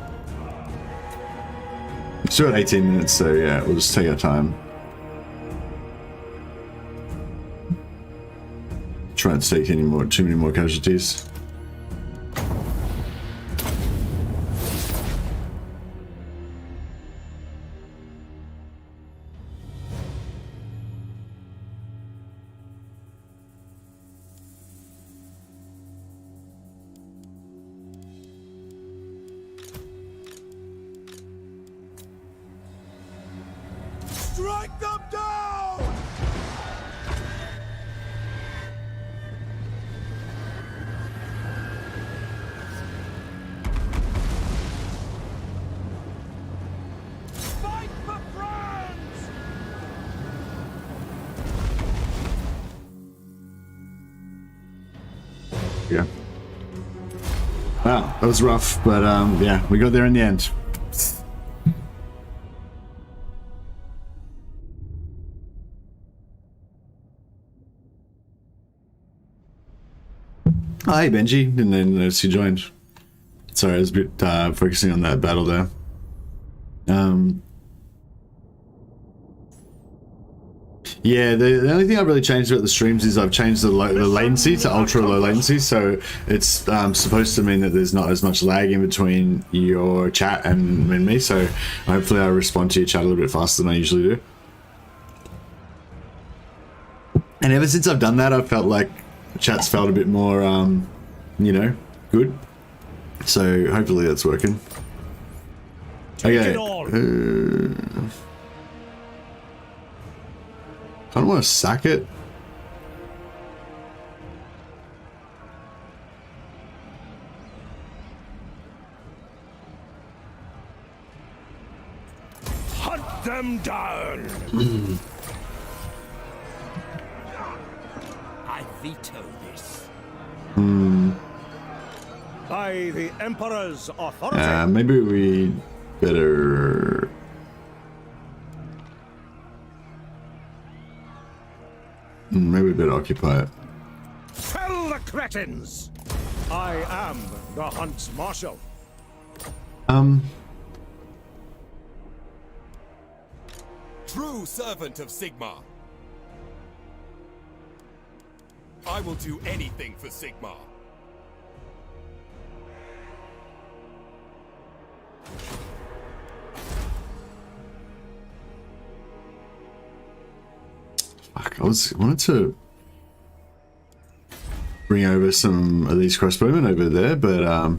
We're still at 18 minutes, so yeah, we'll just take our time. Try and take too many more casualties. Strike them down! Fight for France! Yeah. Wow, that was rough, but yeah, we got there in the end. Hi, Benji. Didn't even notice you joined. Sorry, I was a bit focusing on that battle there. Yeah, the only thing I've really changed about the streams is I've changed the latency to ultra low latency, so it's supposed to mean that there's not as much lag in between your chat and me, so hopefully I respond to your chat a little bit faster than I usually do. And ever since I've done that, I've felt like chat's felt a bit more, you know, good. So hopefully that's working. Okay. I don't want to sack it. Hunt them down! I veto this. By the Emperor's authority. Maybe we better... Maybe we better occupy it. Fell the cretins! I am the Huntsmarshal. True servant of Sigmar. I will do anything for Sigmar. Fuck, I wanted to bring over some of these crossbowmen over there, but I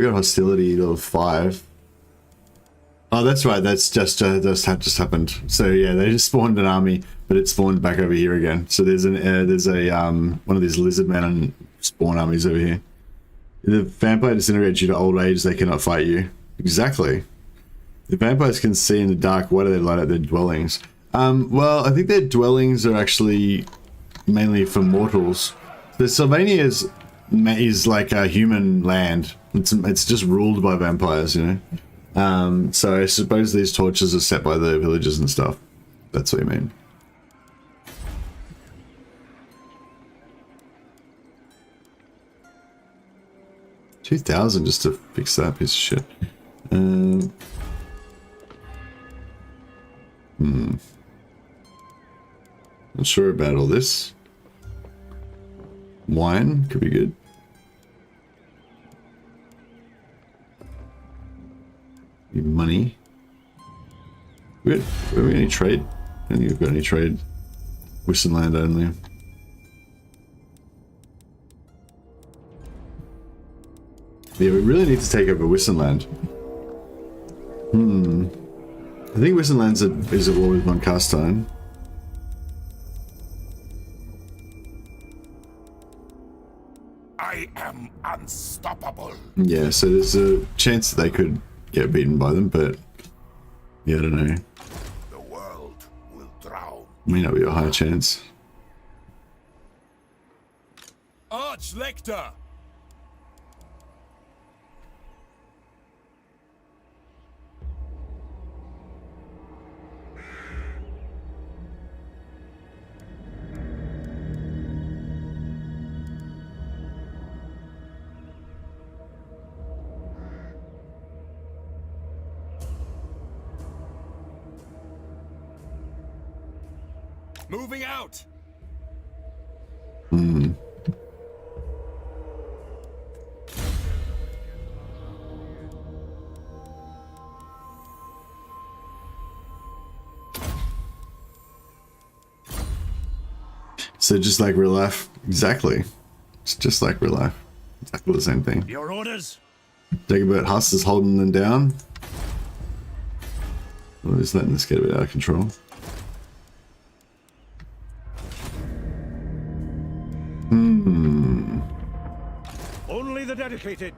got hostility to 5. Oh, that's right. That's just happened. So yeah, they just spawned an army, but it spawned back over here again. So there's a one of these lizard men and spawn armies over here. The vampire disintegrates due to old age. They cannot fight you. Exactly. The vampires can see in the dark. Why do they light up their dwellings? Well, I think their dwellings are actually mainly for mortals. The Sylvania is like a human land. It's just ruled by vampires, you know. So I suppose these torches are set by the villagers and stuff. That's what you mean. $2,000 just to fix that piece of shit. Not sure about all this. Wine could be good. Money. We got any trade? I don't think we've got any trade. Western land only. Yeah, we really need to take over Wissenland. I think Wissenland's is at war with Von Carstein. I am unstoppable. Yeah, so there's a chance that they could get beaten by them, but yeah, I don't know. The world will drown. May not be a high chance. Arch-Lector! Moving out! So just like real life, exactly. It's just like real life, exactly the same thing. Your orders? Dagobert Huss is holding them down. We're just letting this get a bit out of control. Only the dedicated.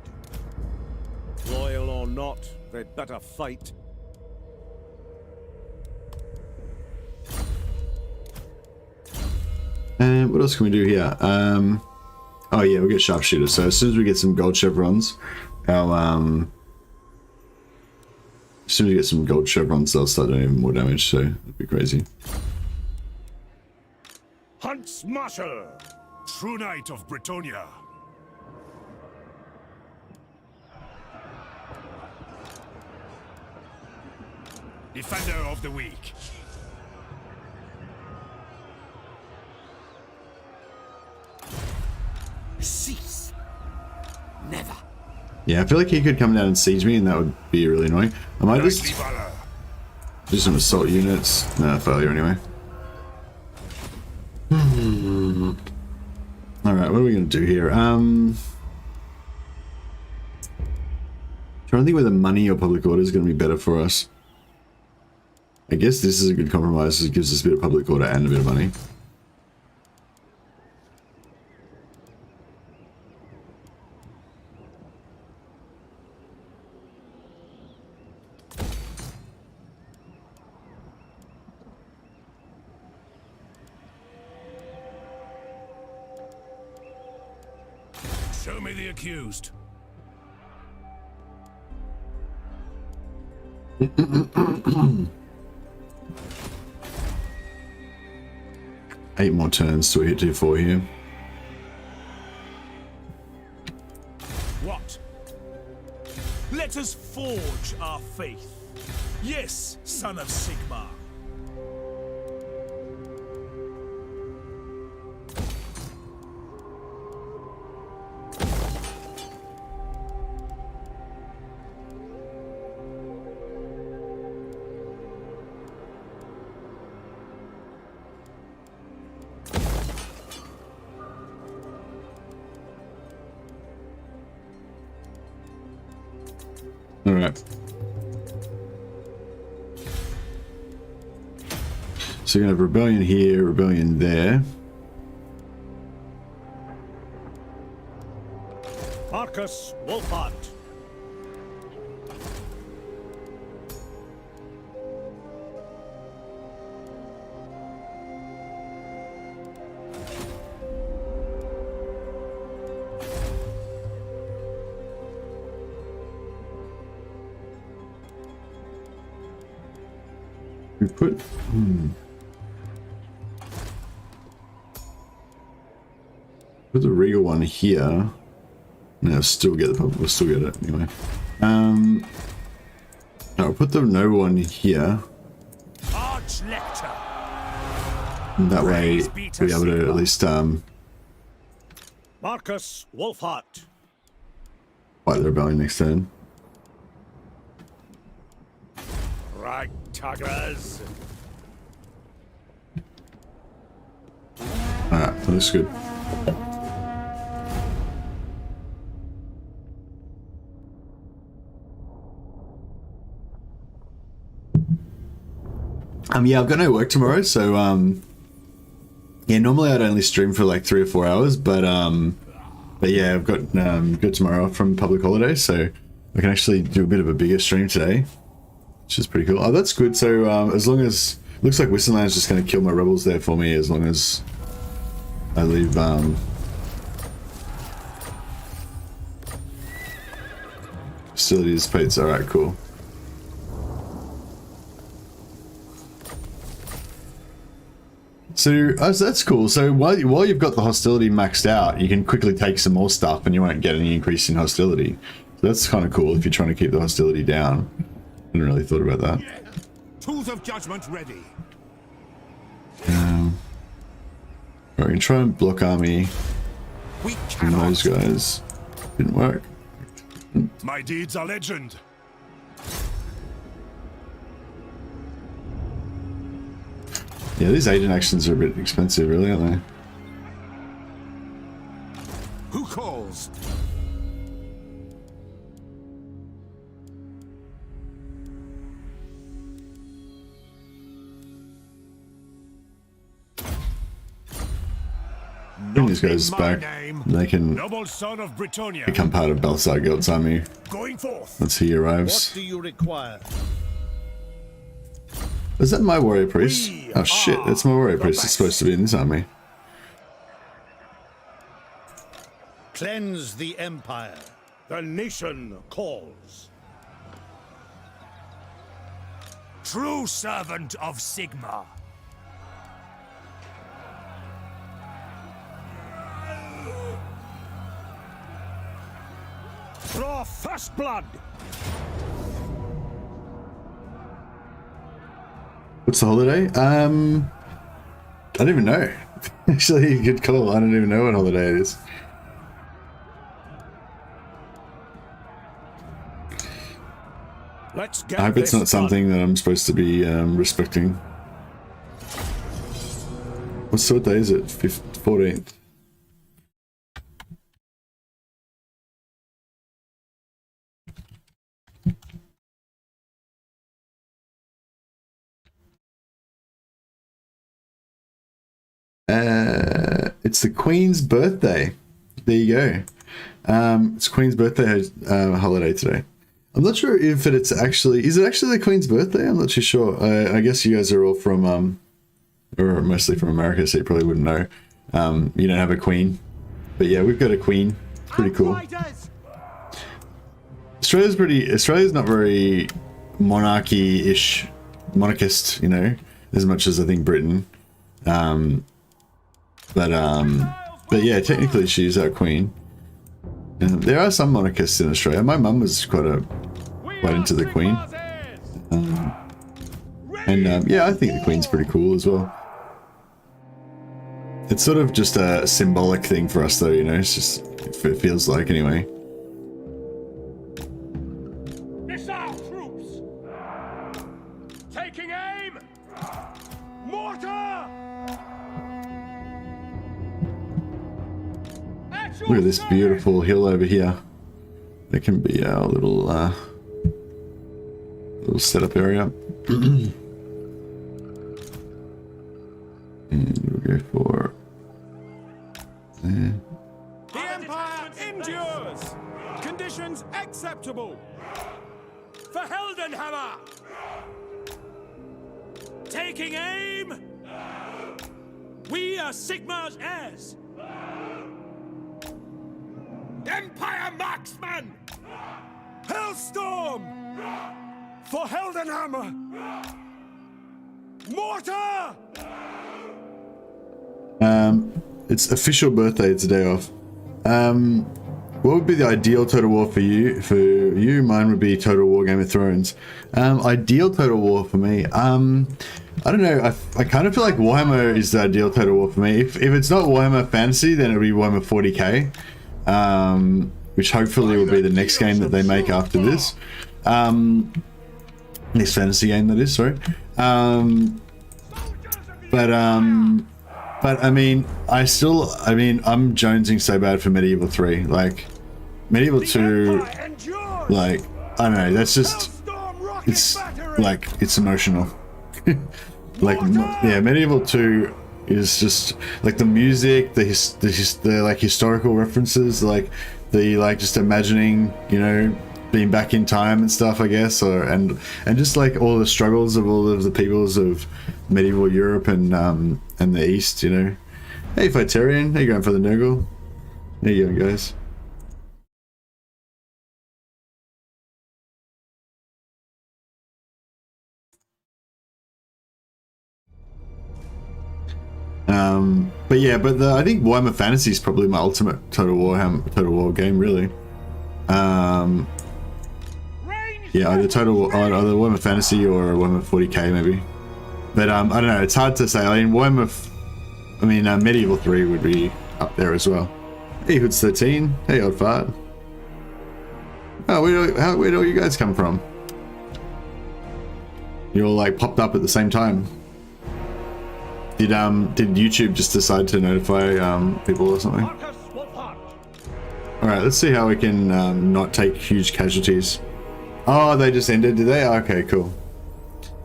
Loyal or not, they'd better fight. And what else can we do here? Oh yeah, we get sharpshooter. So as soon as we get some gold chevrons, as soon as we get some gold chevrons, they'll start doing even more damage. So it'd be crazy. Huntsmarshal, true knight of Britonia. Defender of the weak. Cease. Never. Yeah, I feel like he could come down and siege me, and that would be really annoying. I might just do some assault units. Nah, failure anyway. Alright, what are we going to do here? Trying to think whether money or public order is going to be better for us. I guess this is a good compromise. It gives us a bit of public order and a bit of money. Show me the accused. Eight more turns to hit 2-4 here. What? Let us forge our faith. Yes, son of Sigmar. Alright. So you're going to have rebellion here, rebellion there. Marcus Wulfhart. We put... Put the regal one here. No, still get the pub. We'll still get it anyway. No, we'll put the noble one here. And that way we'll be able to at least Marcus Wulfhart. fight the rebellion next turn. Ragtaggers. Alright, that looks good. Yeah, I've got no work tomorrow, so yeah, normally I'd only stream for like 3 or 4 hours, but yeah, I've got tomorrow off from public holiday, so I can actually do a bit of a bigger stream today, which is pretty cool. Oh, that's good. So as long as looks like Whistleland's just going to kill my rebels there for me, as long as I leave facilities paid. All right, cool. So that's cool. So while you've got the hostility maxed out, you can quickly take some more stuff and you won't get any increase in hostility. So that's kind of cool if you're trying to keep the hostility down. I hadn't really thought about that. Tools of judgment ready. Right, we can try and block army We from cannot. those guys. Didn't work. My deeds are legend. Yeah, these agent actions are a bit expensive, really, aren't they? Who calls? Bring these guys my back. name. They can Noble son of Britannia. become part of Balthazar Guild's army Going forth. once he arrives. What do you require? Is that my warrior priest? We Oh shit, are that's my warrior the priest. It's best. supposed to be in this army. Cleanse the Empire. The nation calls. True servant of Sigma. Draw first blood. What's the holiday? I don't even know. Actually, good call. I don't even know what holiday it is. Let's get I hope it's this not something that I'm supposed to be respecting. What day is it? 14th. It's the Queen's birthday. There you go. It's Queen's birthday holiday today. I'm not sure if it's actually... Is it actually the Queen's birthday? I'm not too sure. I guess you guys are all from... or mostly from America, so you probably wouldn't know. You don't have a queen. But yeah, we've got a queen. Pretty cool. Australia's not very monarchy-ish, monarchist, you know, as much as I think Britain. But yeah, technically she's our queen. And there are some monarchists in Australia. My mum was quite into the queen. Yeah, I think the queen's pretty cool as well. It's sort of just a symbolic thing for us though, you know, it's just, it feels like anyway. Missile troops. Taking aim. Mortar. Look at this beautiful hill over here. That can be our little setup area. And we'll go for there. The Empire endures. Conditions acceptable. For Heldenhammer. Taking aim. We are Sigma's heirs. Empire marksman. Hellstorm. For Heldenhammer. Mortar! It's official birthday. It's a day off. What would be the ideal Total War for you? Mine would be Total War Game of Thrones. Ideal Total War for me. I don't know. I kind of feel like Warhammer is the ideal Total War for me. If it's not Warhammer Fantasy, then it'll be Warhammer 40k, which hopefully will be the next game that they make after this. Next fantasy game, that is. Sorry. But I mean, I'm jonesing so bad for Medieval 3. Like, Medieval 2, like, I don't know, that's just, it's, like, it's emotional. Like, yeah, Medieval 2 is just, like, the music, the like, historical references, like, just imagining, you know, being back in time and stuff, I guess, and just, like, all the struggles of all of the peoples of medieval Europe and the East, you know. Hey, Fightarian, how you going for the Nurgle? How you going, guys? But yeah, I think Warhammer Fantasy is probably my ultimate Total War game, really. Yeah, either Warhammer Fantasy or Warhammer 40k maybe. But I don't know, it's hard to say. I mean, Medieval 3 would be up there as well. Hey, Hoods 13. Hey, Wulfhart. Oh, where do you guys come from? You all like popped up at the same time. Did YouTube just decide to notify people or something? Alright, let's see how we can not take huge casualties. Oh, they just ended, did they? Okay, cool.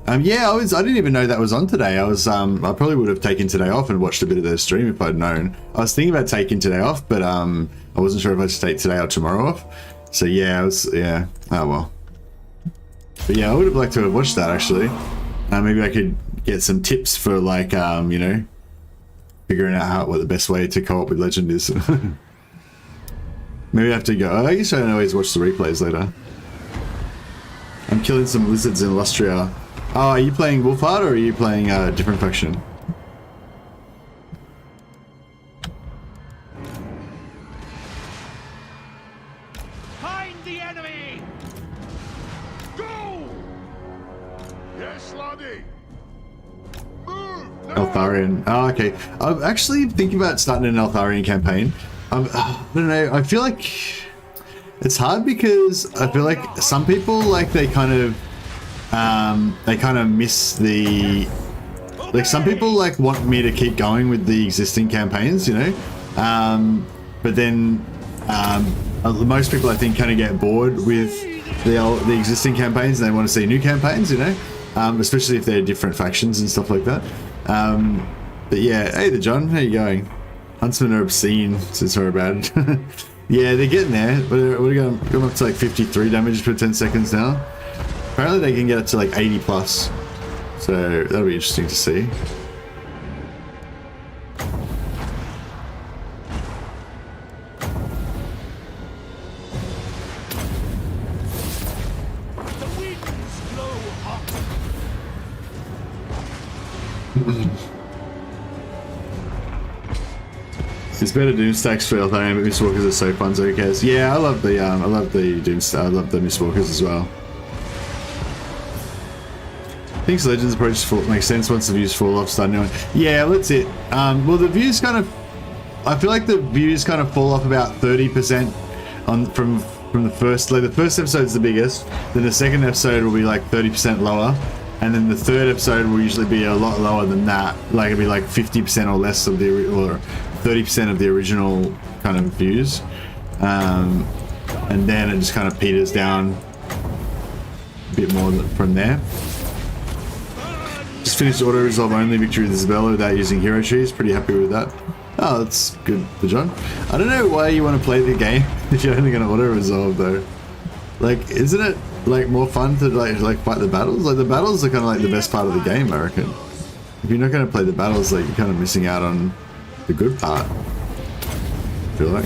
Yeah, I didn't even know that was on today. I probably would have taken today off and watched a bit of their stream if I'd known. I was thinking about taking today off, but I wasn't sure if I should take today or tomorrow off. So yeah, oh well. But yeah, I would have liked to have watched that actually. Maybe I could get some tips for like, you know, figuring out what the best way to co-op with Legend is. Maybe I have to go. I guess I can always watch the replays later. I'm killing some lizards in Lustria. Oh, are you playing Wulfhart or are you playing a different faction? Find the enemy! Go! Yes, laddie! Move! Eltharion. Oh, okay. I'm actually thinking about starting an Eltharion campaign. I don't know. I feel like it's hard because I feel like some people like they kind of miss the, like some people like want me to keep going with the existing campaigns, you know, but then most people I think kind of get bored with the existing campaigns and they want to see new campaigns, you know, especially if they're different factions and stuff like that. But yeah, hey, the John, how you going? Huntsmen are obscene, since they're bad. Yeah, they're getting there. We're going up to like 53 damage per 10 seconds now. Apparently they can get up to like 80 plus. So that'll be interesting to see. The winds blow hot. It's better Doomstacks for Eltharion, but Mistwalkers are so fun, so who cares? Yeah, I love the Doomstack. I love the Mistwalkers as well. I think Legends approach makes sense once the views fall off. Start new one. Yeah, well, that's it. Well, the views kind of, I feel like the views kind of fall off about 30% from the first. Like the first episode's the biggest, then the second episode will be like 30% lower, and then the third episode will usually be a lot lower than that. Like it'll be like 50% or less of the, or 30% of the original kind of views, and then it just kind of peters down a bit more from there. Just finished auto resolve only victory with Isabella without using hero trees. Pretty happy with that. Oh, that's good for John. I don't know why you want to play the game if you're only going to auto resolve though. Like, isn't it like more fun to like fight the battles? Like the battles are kind of like the best part of the game, I reckon. If you're not going to play the battles, like you're kind of missing out on the good part, I feel like.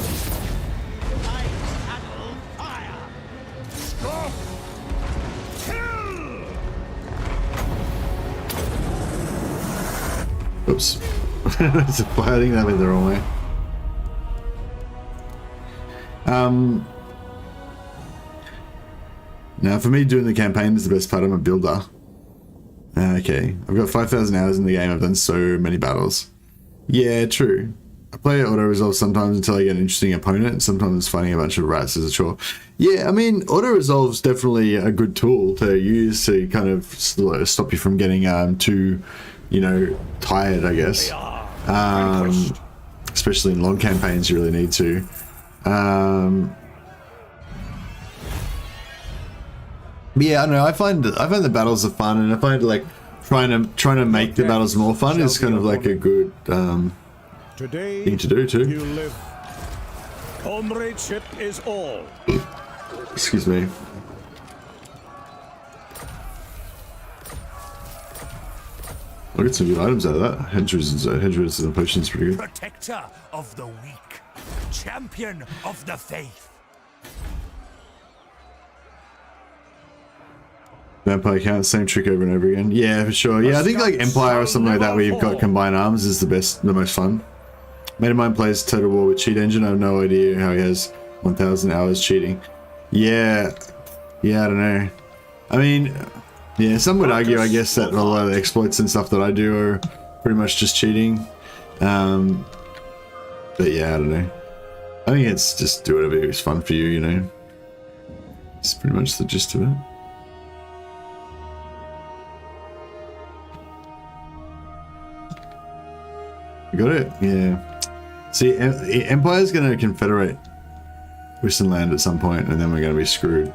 Oops. I think that went the wrong way. Now for me, doing the campaign is the best part. I'm a builder. Okay, I've got 5,000 hours in the game. I've done so many battles. Yeah, true. I play auto-resolve sometimes until I get an interesting opponent. Sometimes fighting a bunch of rats is a chore. Yeah, I mean, auto-resolve's definitely a good tool to use to kind of stop you from getting too, you know, tired, I guess. Especially in long campaigns, you really need to. Yeah, I don't know. I find the battles are fun, and I find like trying to make the battles more fun is kind of like a good thing to do too. You live. Comradeship is all. Excuse me. I'll get some good items out of that. Hedgerows and potions pretty good. Protector of the weak. Champion of the faith. Vampire count, same trick over and over again. Yeah, for sure. Yeah, I think like Empire or something like that where you've got combined arms is the most fun. Mate of mine plays Total War with cheat engine. I have no idea how he has 1,000 hours cheating. Yeah, I don't know. I mean, yeah, some would argue, I guess, that a lot of the exploits and stuff that I do are pretty much just cheating. But yeah, I don't know. I think it's just do whatever is fun for you, you know. It's pretty much the gist of it. Got it? Yeah. See, Empire's going to confederate Wissenland at some point, and then we're going to be screwed.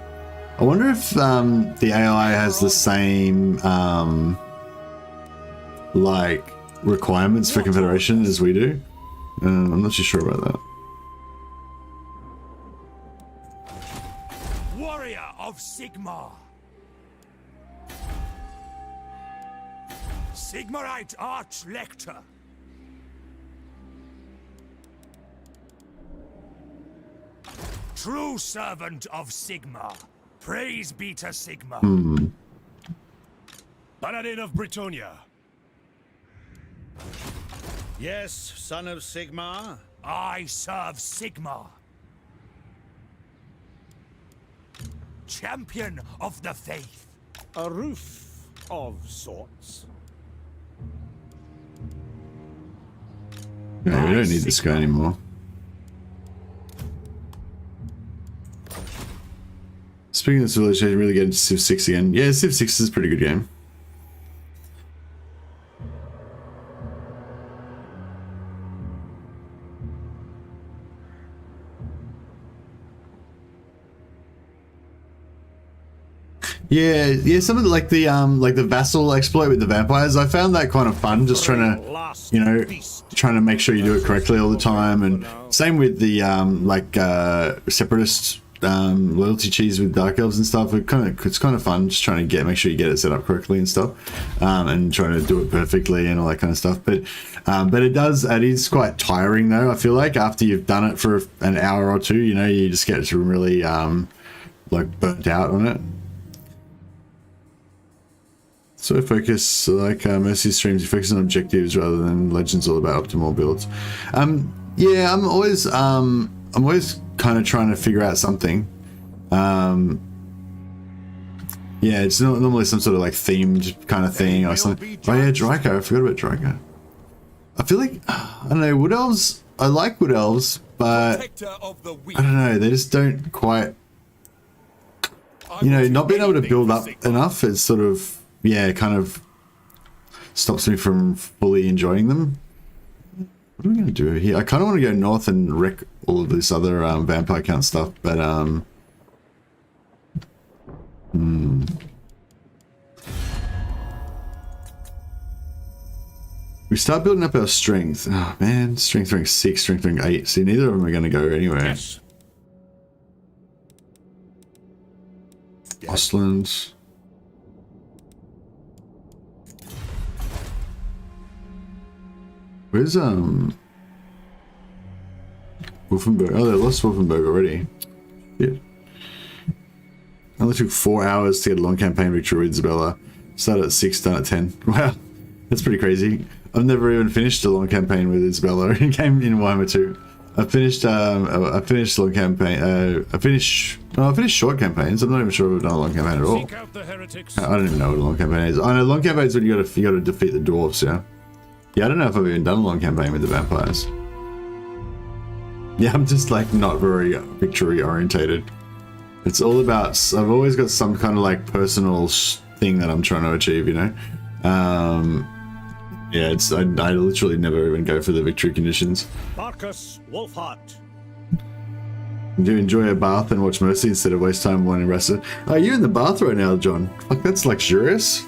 I wonder if the AI has the same like requirements for confederation as we do. I'm not too sure about that. Warrior of Sigmar. Sigmarite Arch-Lector. True servant of Sigmar. Praise be to Sigmar. Paladin of Britonia. Yes, son of Sigmar. I serve Sigmar. Champion of the faith. A roof of sorts. No, we don't need this guy anymore. Speaking of this village, I really get into Civ 6 again. Yeah, Civ 6 is a pretty good game. Yeah, some of the, like the vassal exploit with the vampires, I found that kind of fun, just trying to, you know, trying to make sure you do it correctly all the time, and same with the separatist loyalty cheese with dark elves and stuff. It's kind of fun just trying to make sure you get it set up correctly and stuff, and trying to do it perfectly and all that kind of stuff. But it is quite tiring though. I feel like after you've done it for an hour or two, you know, you just get really like burnt out on it. So focus, like Mercy streams, you focus on objectives rather than Legends all about optimal builds. Yeah, I'm always kind of trying to figure out something. Yeah, it's normally some sort of like themed kind of thing or something. Oh yeah, Draco, I forgot about Draco. I feel like, I don't know, Wood Elves, I like Wood Elves, but I don't know, they just don't quite, you know, not being able to build up enough is sort of, yeah, kind of stops me from fully enjoying them. What are we going to do here? I kind of want to go north and wreck all of this other vampire count stuff, but we start building up our strength. Oh man, strength rank 6, strength rank 8. See, neither of them are going to go anywhere. Yes. Ostland. Where's Wolfenburg? Oh, they lost Wolfenburg already. Yeah. Only took 4 hours to get a long campaign victory with Isabella. Started at 6, done at 10. Wow, that's pretty crazy. I've never even finished a long campaign with Isabella in Warhammer 2. I finished long campaign. I finished short campaigns. I'm not even sure if I've done a long campaign at all. Seek out the heretics. I don't even know what a long campaign is. I know long campaign is when you gotta defeat the dwarves. Yeah. Yeah, I don't know if I've even done a long campaign with the vampires. Yeah, I'm just like not very victory orientated. It's all about. I've always got some kind of like personal thing that I'm trying to achieve. You know. Yeah, I literally never even go for the victory conditions. Marcus Wulfhart. Do you enjoy a bath and watch Mercy instead of waste time wanting rested? Are you in the bath right now, John? Fuck, that's luxurious.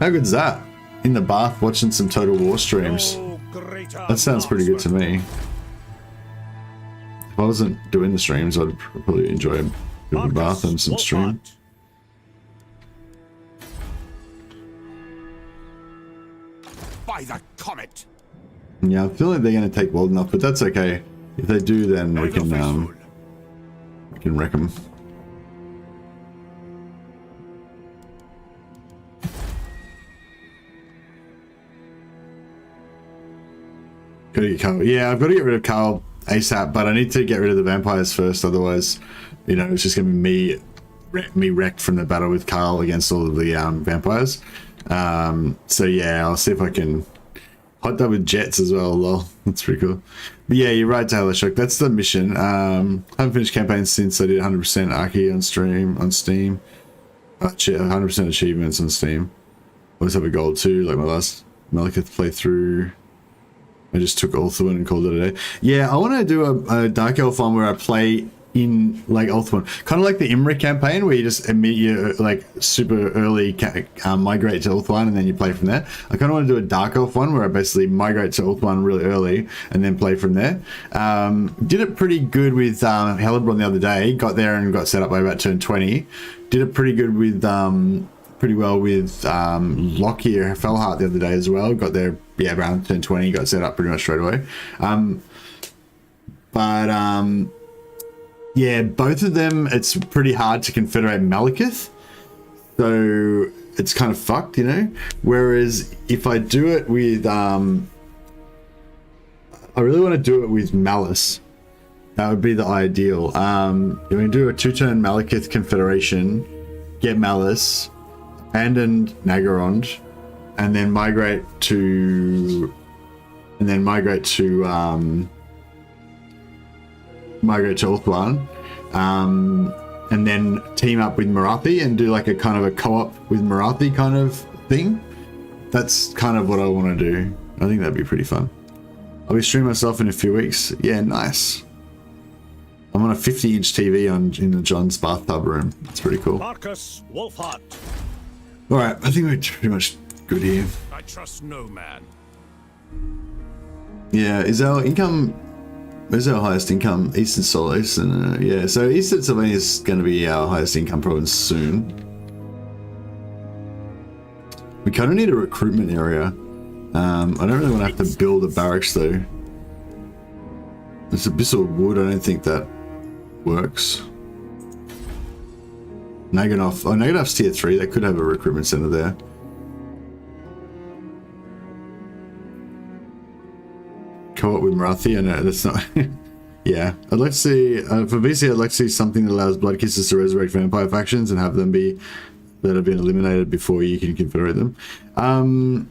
How good's that? In the bath watching some Total War streams. That sounds pretty good to me. If I wasn't doing the streams, I'd probably enjoy a bit of a bath and some stream. By the comet. Yeah, I feel like they're going to take Walden off, but that's okay. If they do, then we can wreck them. Gotta get Carl. Yeah, I've got to get rid of Carl ASAP, but I need to get rid of the vampires first. Otherwise, you know, it's just gonna be me wrecked from the battle with Carl against all of the vampires. So yeah, I'll see if I can hot that with jets as well. Lol, that's pretty cool. But yeah, you're right, Taylor Shock. That's the mission. Haven't finished campaigns since I did 100% Archie on Steam. 100% achievements on Steam. Always have a goal too, like my last Malekith playthrough. I just took Ulthuan and called it a day. Yeah, I want to do a Dark Elf one where I play in like Ulthuan, kind of like the Imric campaign where you just immediately like super early migrate to Ulthuan and then you play from there. I kind of want to do a Dark Elf one where I basically migrate to Ulthuan really early and then play from there. Did it pretty good with Hellebron the other day. Got there and got set up by about turn 20. Did it pretty good with pretty well with Lockyer Fellheart the other day as well. Got there, yeah, around turn 20, got set up pretty much straight away. Yeah, both of them, it's pretty hard to confederate Malekith, so it's kind of fucked, you know. Whereas if I do it with, I really want to do it with Malice. That would be the ideal. If we do a 2-turn Malekith confederation, get Malice, abandon Nagarond, and then migrate to Ulthuan, and then team up with Marathi and do like a kind of a co-op with Marathi kind of thing. That's kind of what I want to do. I think that'd be pretty fun. I'll be streaming myself in a few weeks. Yeah, nice. I'm on a 50-inch TV in John's bathtub room. It's pretty cool. Marcus Wulfhart. All right, I think we're pretty much good here. I trust no man. Yeah, is our income? Where's our highest income? Eastern Solar, Eastern. Yeah, so Eastern Sylvania is going to be our highest income province soon. We kind of need a recruitment area. I don't really want to have to build a barracks though. It's Abyssal Wood. I don't think that works. Naganov. Oh, Naganov's tier 3. They could have a recruitment center there. Co-op with Marathi. I know that's not. Yeah, I'd like to see for VC. I'd like to see something that allows Blood Kissers to resurrect vampire factions and have them be that have been eliminated before you can confederate them. On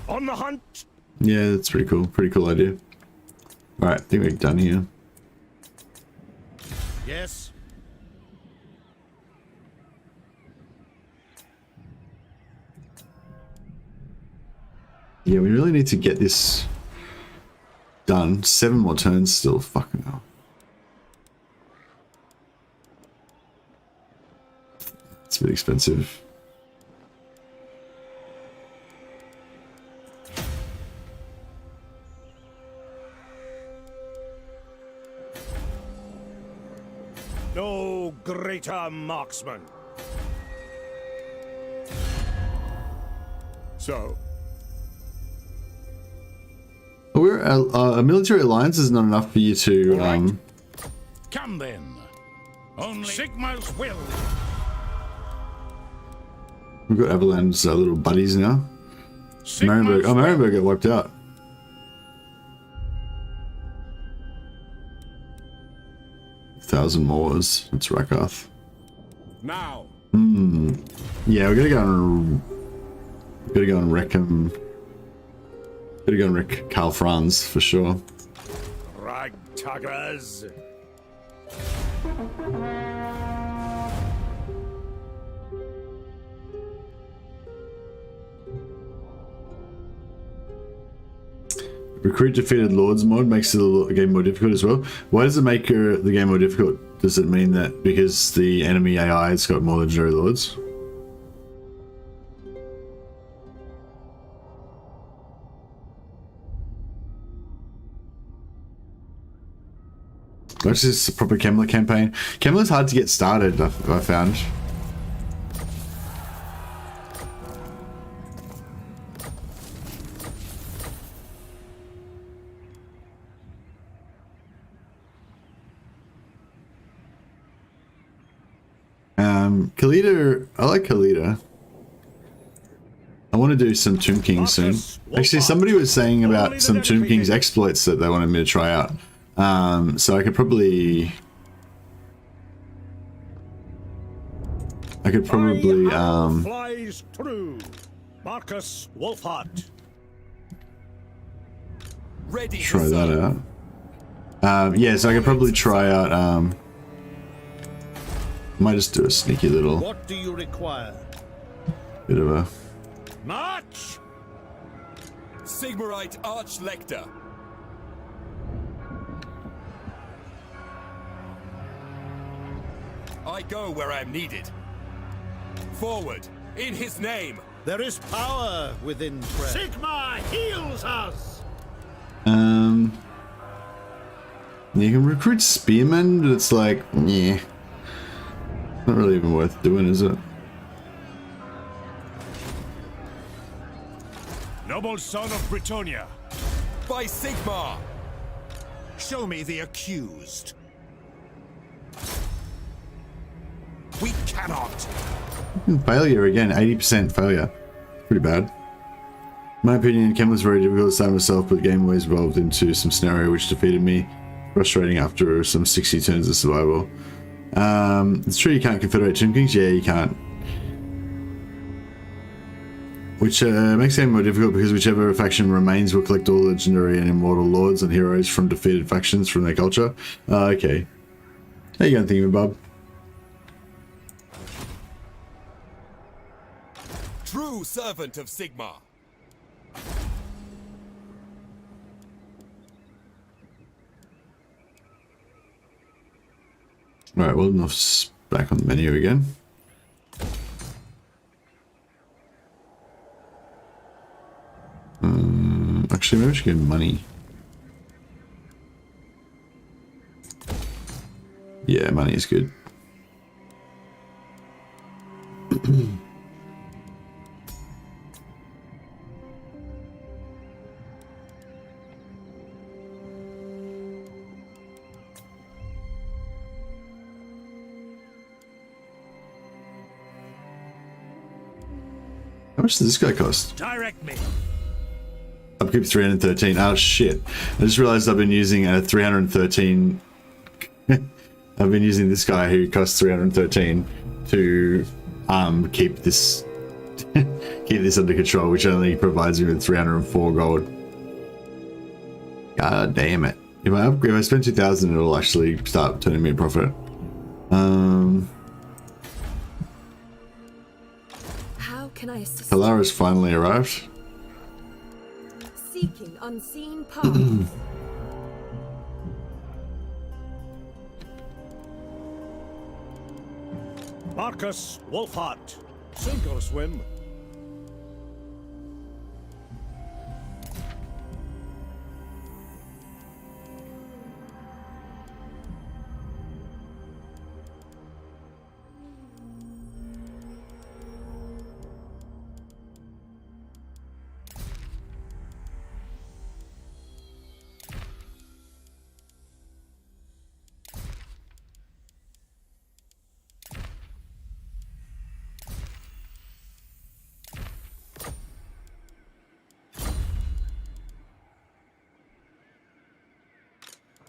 the hunt. Yeah, that's pretty cool. Pretty cool idea. All right, I think we're done here. Yes. Yeah, we really need to get this done. 7 more turns still. Fucking hell. It's a bit expensive. No greater marksman. So, We're a military alliance is not enough for you to. Right. Come then. Only Sigmar's will. We've got Avalan's little buddies now. Marienburg. Oh, Marienburg got wiped out. Thousand Moors. That's Rakath. Now. Yeah, we're gonna go and wreck him. Gotta go and wreck Karl Franz for sure. Ragtaggers. Recruit defeated lords mod makes the game more difficult as well. Why does it make the game more difficult? Does it mean that because the enemy AI has got more legendary lords? That's just a proper Kemmler campaign. Kemmler's hard to get started, I found. Khalida, I like Khalida. I want to do some Tomb King soon. Actually, somebody was saying about some Tomb King's exploits that they wanted me to try out. So I could probably flies through. Marcus Wulfhart. Ready. try that out. Yeah, so I could probably try out, might just do a sneaky little What do you require? bit of a... March! Sigmarite Archlector. I go where I'm needed. Forward, in his name. There is power within prayer. Sigma heals us! You can recruit spearmen, but it's like, yeah. Not really even worth doing, is it? Noble son of Britonia. By Sigmar. Show me the accused. We cannot. Failure again, 80% failure. Pretty bad. In my opinion, Chem was very difficult to start myself, but the game always evolved into some scenario which defeated me. Frustrating after some 60 turns of survival. It's true you can't confederate Tomb Kings? Yeah, you can't. Which makes the game more difficult because whichever faction remains will collect all legendary and immortal lords and heroes from defeated factions from their culture. Okay. How you going, thinking, Bob? True servant of Sigmar. Alright, well, enough's back on the menu again. Actually, maybe we should get money. Yeah, money is good. How much does this guy cost? Direct me. Upkeep 313. Oh shit. I just realized I've been using a 313. I've been using this guy who costs 313 to keep this keep this under control, which only provides me with 304 gold. God damn it. If I spend 2,000, it'll actually start turning me a profit. How can I assist? Halara's finally arrived. Seeking unseen paths. Marcus Wulfhart. Sink or swim.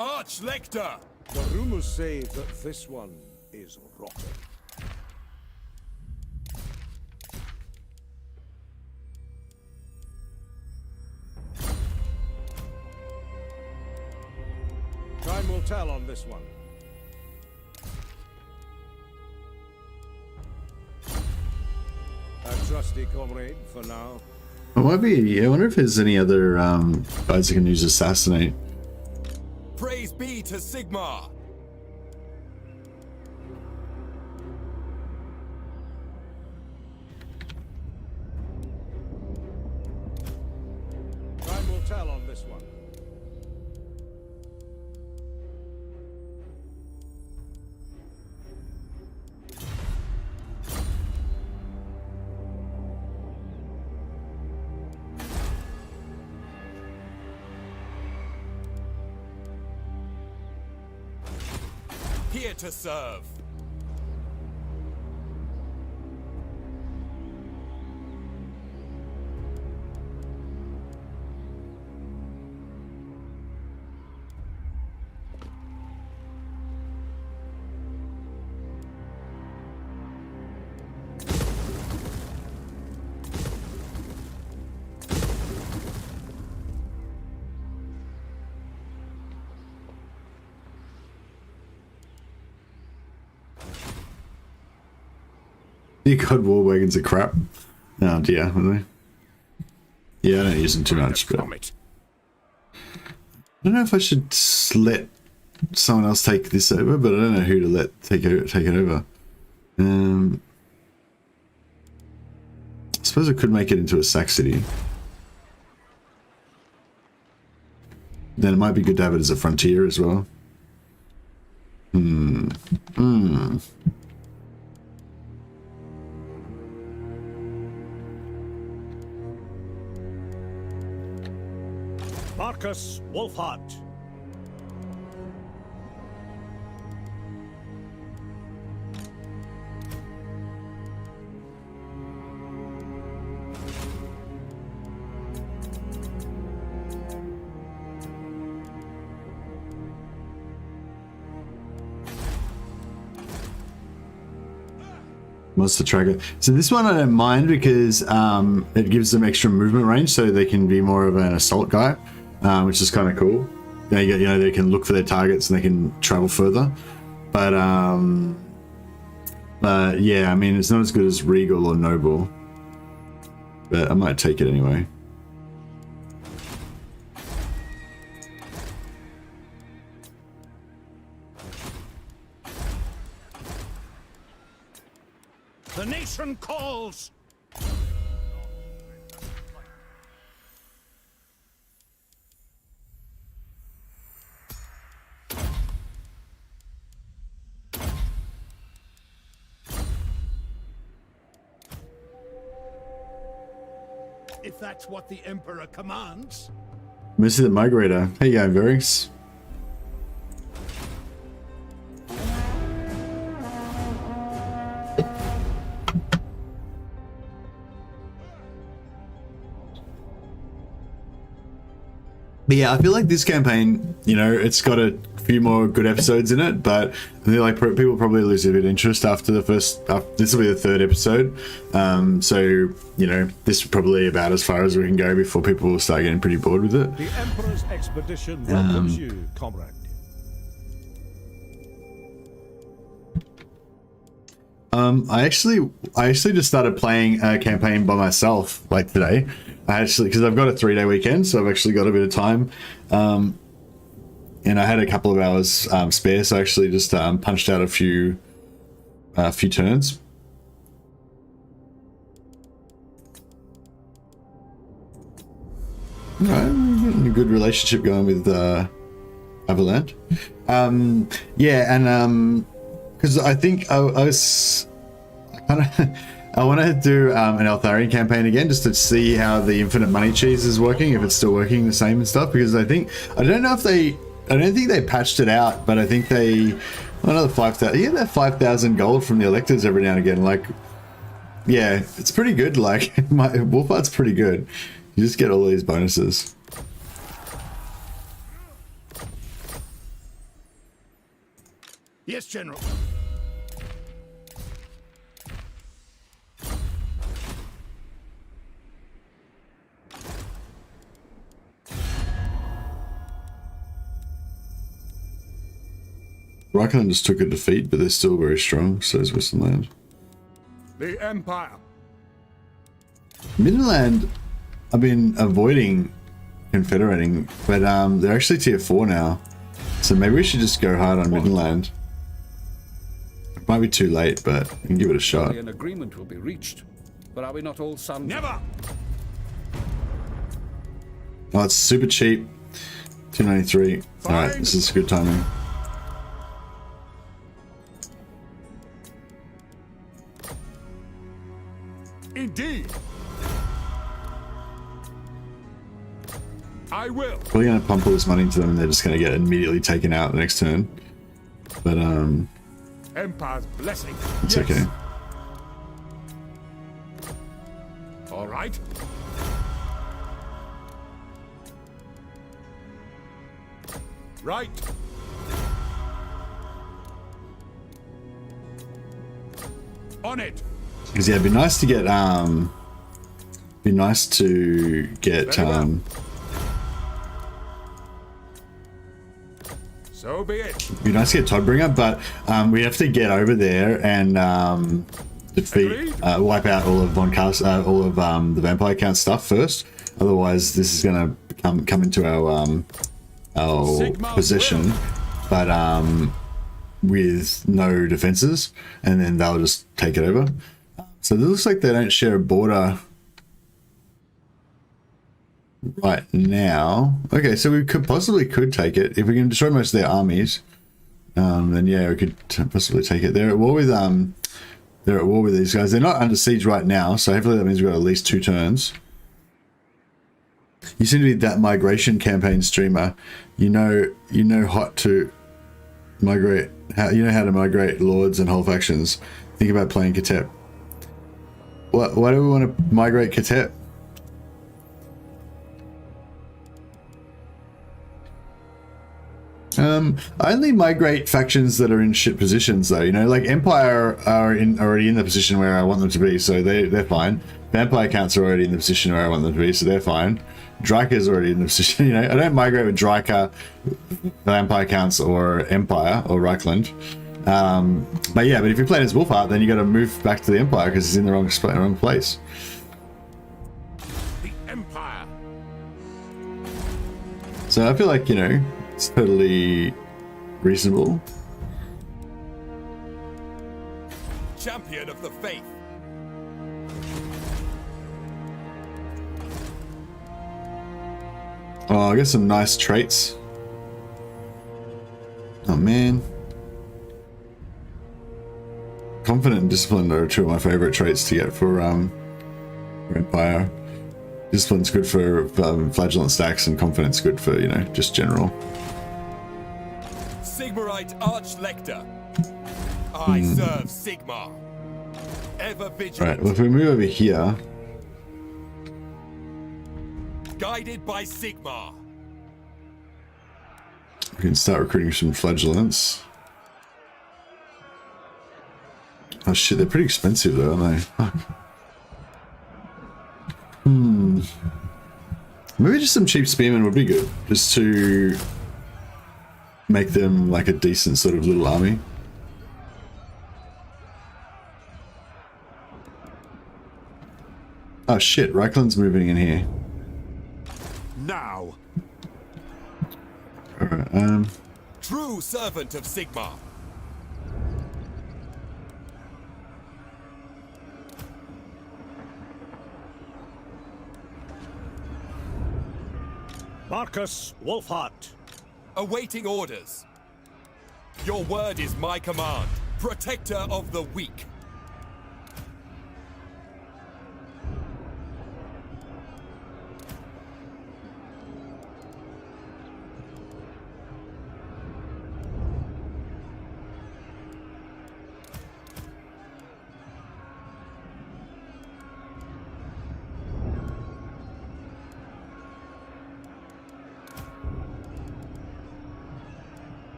Arch-Lector! The rumors say that this one is rotten. Time will tell on this one. A trusty comrade for now. It might be. I wonder if there's any other guys that can use assassinate. Praise be to Sigmar! Time will tell on this one. Here to serve. You God, war wagons are crap. Oh dear, are they? Yeah, I don't use them too much, but I don't know if I should let someone else take this over, but I don't know who to let take it over. I suppose I could make it into a sack city. Then it might be good to have it as a frontier as well. Marcus Wulfhart. Monster tracker. So this one I don't mind because it gives them extra movement range, so they can be more of an assault guy, which is kind of cool. You know, they can look for their targets and they can travel further. But yeah, I mean, it's not as good as Regal or Noble, but I might take it anyway. The nation calls! If that's what the Emperor commands. Mercy the Migrator. How you going, Verix? But yeah, I feel like this campaign, you know, it's got a few more good episodes in it, but I feel like people probably lose a bit of interest after the first. This will be the third episode, so you know, this is probably about as far as we can go before people will start getting pretty bored with it. The Emperor's expedition welcomes you, comrade. I actually just started playing a campaign by myself like today. Because I've got a 3-day weekend, so I've actually got a bit of time, and I had a couple of hours spare, so I actually just punched out a few turns. Right, a good relationship going with Everland. Yeah, and because I think I want to do an Eltharion campaign again, just to see how the infinite money cheese is working, if it's still working the same and stuff, because I don't think they patched it out, but I think another 5,000, yeah, that 5,000 gold from the electors every now and again, like, yeah, it's pretty good. Like, Wulfhart's pretty good. You just get all these bonuses. Yes, General. Reichland just took a defeat, but they're still very strong, so is Westernland. The Empire. Midland, I've been avoiding confederating, but they're actually tier 4 now. So maybe we should just go hard on Midland. It might be too late, but we can give it a shot. An agreement will be reached. But are we not all sons? Never! Oh, it's super cheap. 293. Alright, this is good timing. Indeed. I will. We're gonna pump all this money into them and they're just gonna get immediately taken out the next turn. But Empire's blessing. it's Yes. okay. All right. Right. On it. Because yeah, it'd be nice to get So be it. be nice to get Toddbringer, but we have to get over there and defeat, wipe out all of the vampire count stuff first. Otherwise, this is gonna come into our position, but with no defenses, and then they'll just take it over. So it looks like they don't share a border right now. Okay, so we could take it if we can destroy most of their armies. Then yeah, we could possibly take it. They're at war with these guys. They're not under siege right now, so hopefully that means we've got at least 2 turns. You seem to be that migration campaign streamer. You know hot to migrate. You know how to migrate lords and whole factions. Think about playing Katep. Why do we want to migrate Katep? I only migrate factions that are in shit positions though, you know, like Empire are already in the position where I want them to be, so they're fine. Vampire counts are already in the position where I want them to be, so they're fine. Drakar's already in the position, you know, I don't migrate with Drakar, Vampire counts, or Empire, or Reichland. But yeah, but if you're playing as Wulfhart, then you got to move back to the Empire because he's in the wrong place. The Empire. So I feel like, you know, it's totally reasonable. Champion of the faith. Oh, I got some nice traits. Oh man. Confident and discipline are 2 of my favorite traits to get for Empire. Discipline's good for flagellant stacks, and confidence good for, you know, just general. Sigmarite Archlector. I serve Sigmar. Ever vigilant. Right, well if we move over here. Guided by Sigmar. We can start recruiting some flagellants. Oh shit, they're pretty expensive though, aren't they? Fuck. Maybe just some cheap spearmen would be good, just to make them like a decent sort of little army. Oh shit, Reichland's moving in here. Now. Alright, True servant of Sigmar. Marcus Wulfhart. Awaiting orders. Your word is my command. Protector of the weak.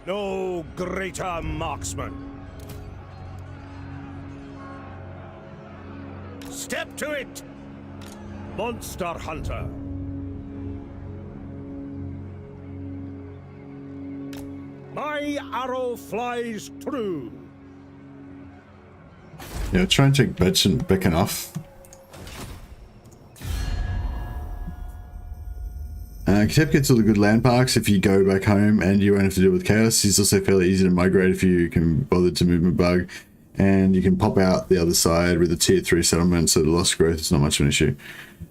No greater marksman. Step to it, monster hunter. My arrow flies true. Yeah, try and take Beckon off. Ketep gets all the good land parks if you go back home, and you won't have to deal with chaos. He's also fairly easy to migrate if you can bother to movement bug, and you can pop out the other side with a tier 3 settlement, so the lost growth is not much of an issue.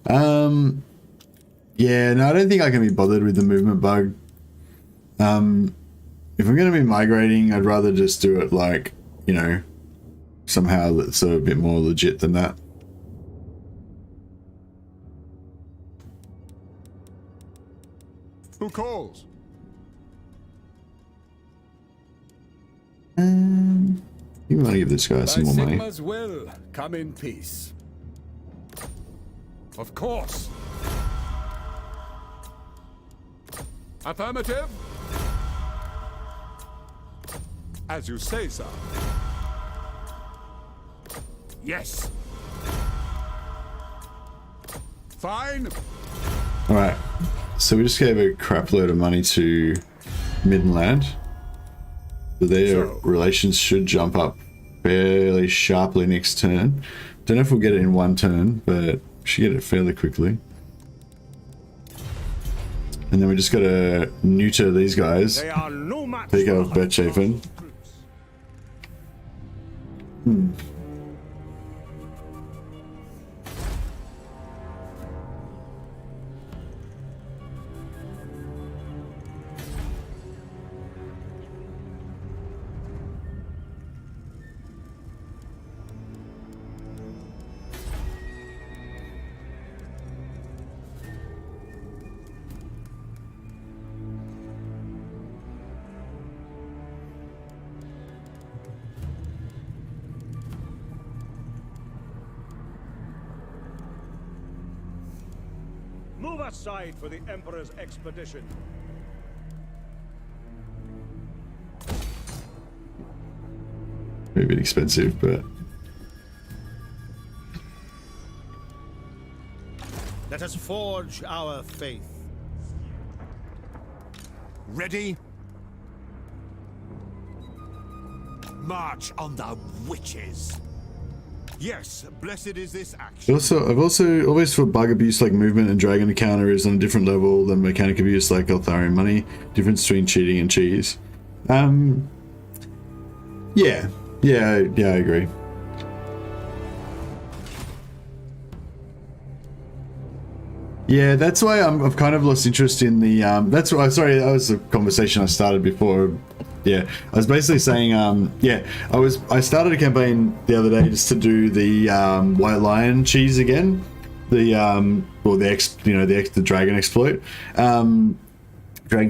Yeah, no, I don't think I can be bothered with the movement bug. If I'm going to be migrating, I'd rather just do it like, you know, somehow that's a bit more legit than that. Who calls? You want to give this guy some more money. Sigma's will, come in peace. Of course. Affirmative. As you say, sir. Yes. Fine. Alright, so we just gave a crap load of money to Middenland. So their relations should jump up fairly sharply next turn. Don't know if we'll get it in one turn, but we should get it fairly quickly. And then we just gotta neuter these guys. They are no match. Take out Betchafen. Move aside for the Emperor's expedition. Maybe a bit expensive, but Let us forge our faith. Ready? March on the witches. Yes, blessed is this action. I've also always felt bug abuse like movement and dragon encounter is on a different level than mechanic abuse like Eltharian money. Difference between cheating and cheese. Yeah, I agree. Yeah, that's why I've kind of lost interest in the that's why, sorry, that was a conversation I started before. Yeah, I was basically saying, yeah, I started a campaign the other day just to do the White Lion cheese again, the the dragon exploit, Dragon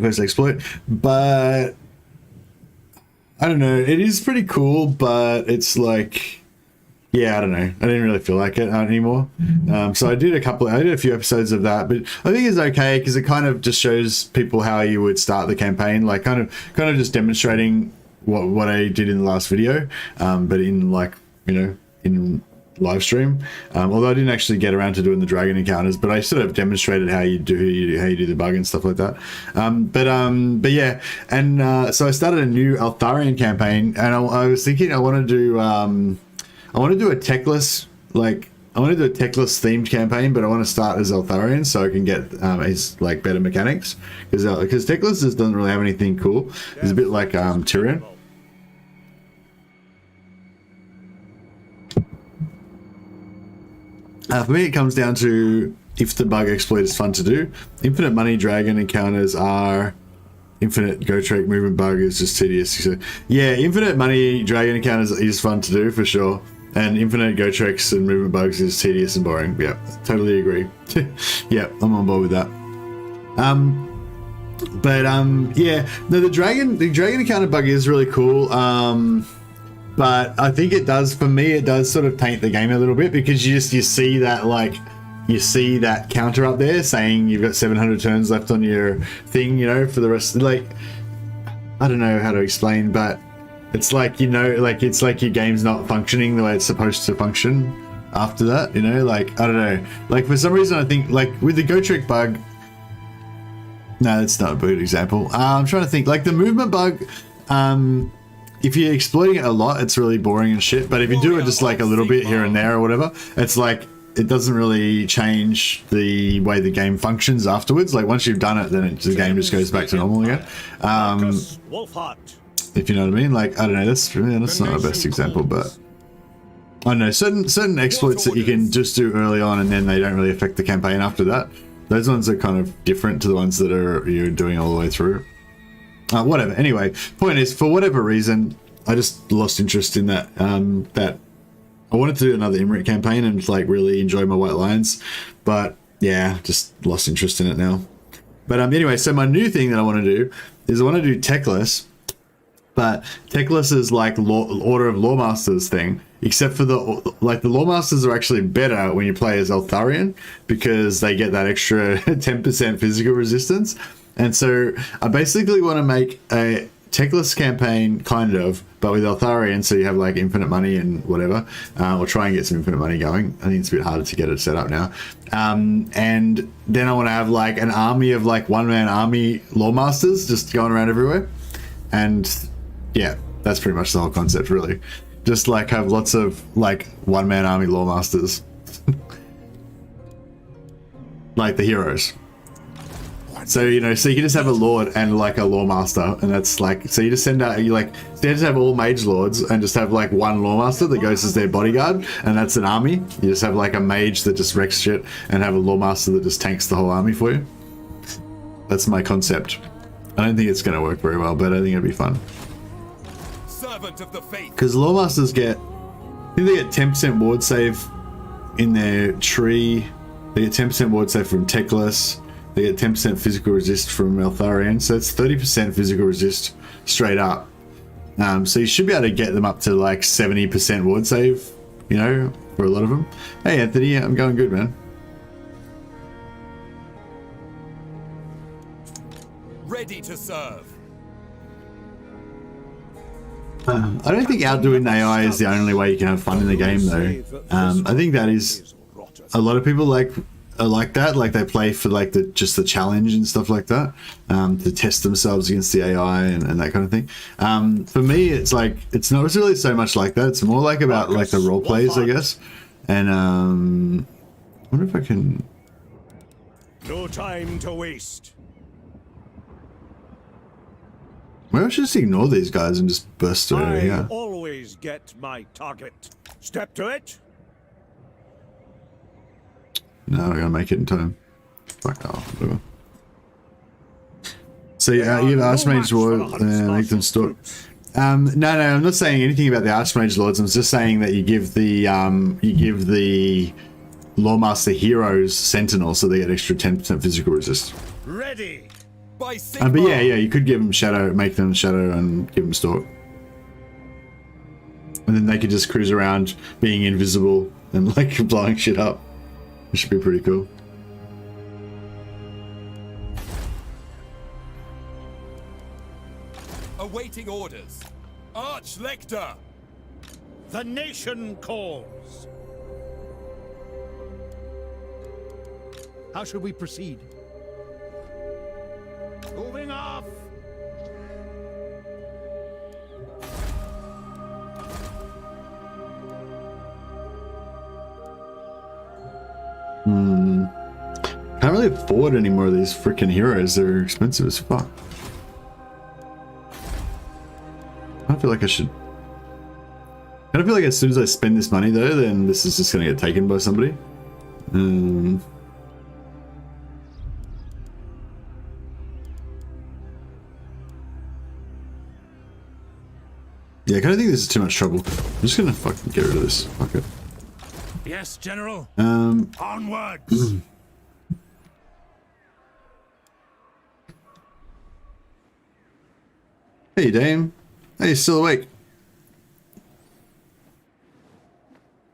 Quest exploit, but I don't know, it is pretty cool, but it's like, yeah, I don't know, I didn't really feel like it anymore. So I did a few episodes of that, but I think it's okay because it kind of just shows people how you would start the campaign, like kind of just demonstrating what I did in the last video, but in like, in live stream. Although I didn't actually get around to doing the dragon encounters, but I sort of demonstrated how you do the bug and stuff like that. But yeah, and so I started a new Eltharian campaign, and I was thinking I want to do a techless, themed campaign, but I want to start as Eltharian so I can get his like better mechanics, because techless doesn't really have anything cool. It's a bit like Tyrion. For me, it comes down to if the bug exploit is fun to do. Infinite money dragon encounters are infinite Gotrek movement bug is just tedious. So, yeah, infinite money dragon encounters is fun to do for sure. And infinite Gotreks and movement bugs is tedious and boring. Yeah, totally agree. Yeah, I'm on board with that. Yeah, no, the dragon encounter bug is really cool. But I think it does sort of taint the game a little bit, because you see that counter up there saying you've got 700 turns left on your thing, for the rest. Like, I don't know how to explain, but it's like, you know, like it's like your game's not functioning the way it's supposed to function after that, you know, like, I don't know, like for some reason I think like with the go trick bug, no, that's not a good example. I'm trying to think, like the movement bug, if you're exploiting it a lot, it's really boring and shit, but if you do it just like a little bit here and there or whatever, it's like, it doesn't really change the way the game functions afterwards. Like once you've done it, then the game just goes back to normal again. Wulfhart. If you know what I mean, like I don't know, that's not the best example, but I don't know, certain exploits that you can just do early on and then they don't really affect the campaign after that. Those ones are kind of different to the ones that you're doing all the way through. Whatever. Anyway, point is, for whatever reason, I just lost interest in that. That I wanted to do another Imrit campaign and like really enjoy my White Lions, but yeah, just lost interest in it now. But anyway, so my new thing that I want to do is I want to do techless, but techless is like Order of Lawmasters thing, except for the Lawmasters are actually better when you play as Eltharion because they get that extra 10% physical resistance. And so I basically want to make a techless campaign kind of, but with Eltharion, so you have like infinite money and whatever, or try and get some infinite money going. I think it's a bit harder to get it set up now. And then I want to have like an army of like one-man army Lawmasters just going around everywhere. And yeah, that's pretty much the whole concept really. Just like have lots of like one-man army Lawmasters. Like the heroes. So, you know, so you can just have a lord and like a lawmaster, and that's like, so you just send out, you like, so you just have all mage lords and just have like one lawmaster that goes as their bodyguard, and that's an army. You just have like a mage that just wrecks shit and have a lawmaster that just tanks the whole army for you. That's my concept. I don't think it's going to work very well, but I think it'd be fun. Servant of the faith. Because lawmasters get, I think they get 10% ward save in their tree. They get 10% ward save from techless. They get 10% physical resist from Eltharion, so it's 30% physical resist straight up. So you should be able to get them up to like 70% ward save, you know, for a lot of them. Hey Anthony, I'm going good, man. Ready to serve. I don't think outdoing AI is the only way you can have fun in the game, though. I think that is a lot of people like that, like they play for like just the challenge and stuff like that, to test themselves against the AI and that kind of thing. For me, it's like it's not really so much like that. It's more like about like the role plays, I guess. And I wonder if I can. No time to waste. Maybe I should just ignore these guys and just burst through over here. Always get my target. Step to it. No, I'm gonna make it in time. Fuck off, whatever. So you have Archmage Lord, make them stop. No, I'm not saying anything about the Archmage Lords. I'm just saying that you give the Lawmaster heroes Sentinel, so they get extra 10% physical resist. Ready. By but yeah, you could give them Shadow, make them Shadow, and give them Stalk, and then they could just cruise around being invisible and like blowing shit up. It should be pretty cool. Awaiting orders. Arch-Lector! The nation calls. How should we proceed? Moving off. Can't really afford any more of these freaking heroes. They're expensive as fuck. I feel like I should. I feel like as soon as I spend this money though, then this is just gonna get taken by somebody. Yeah, I kind of think this is too much trouble. I'm just gonna fucking get rid of this. Fuck it. Yes, General. Onwards. Hey, Dame. Hey, you're still awake.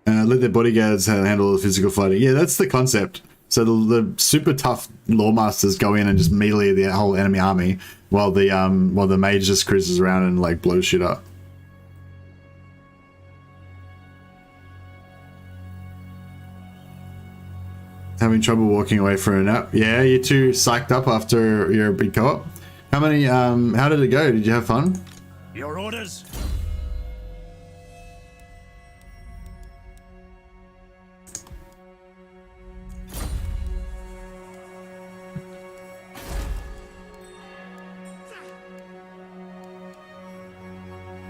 Let their bodyguards handle the physical fighting. Yeah, that's the concept. So the super tough Lawmasters go in and just melee the whole enemy army, while the mage just cruises around and like blows shit up. Having trouble walking away for a nap? Yeah, you're too psyched up after your big co-op. How many? How did it go? Did you have fun? Your orders?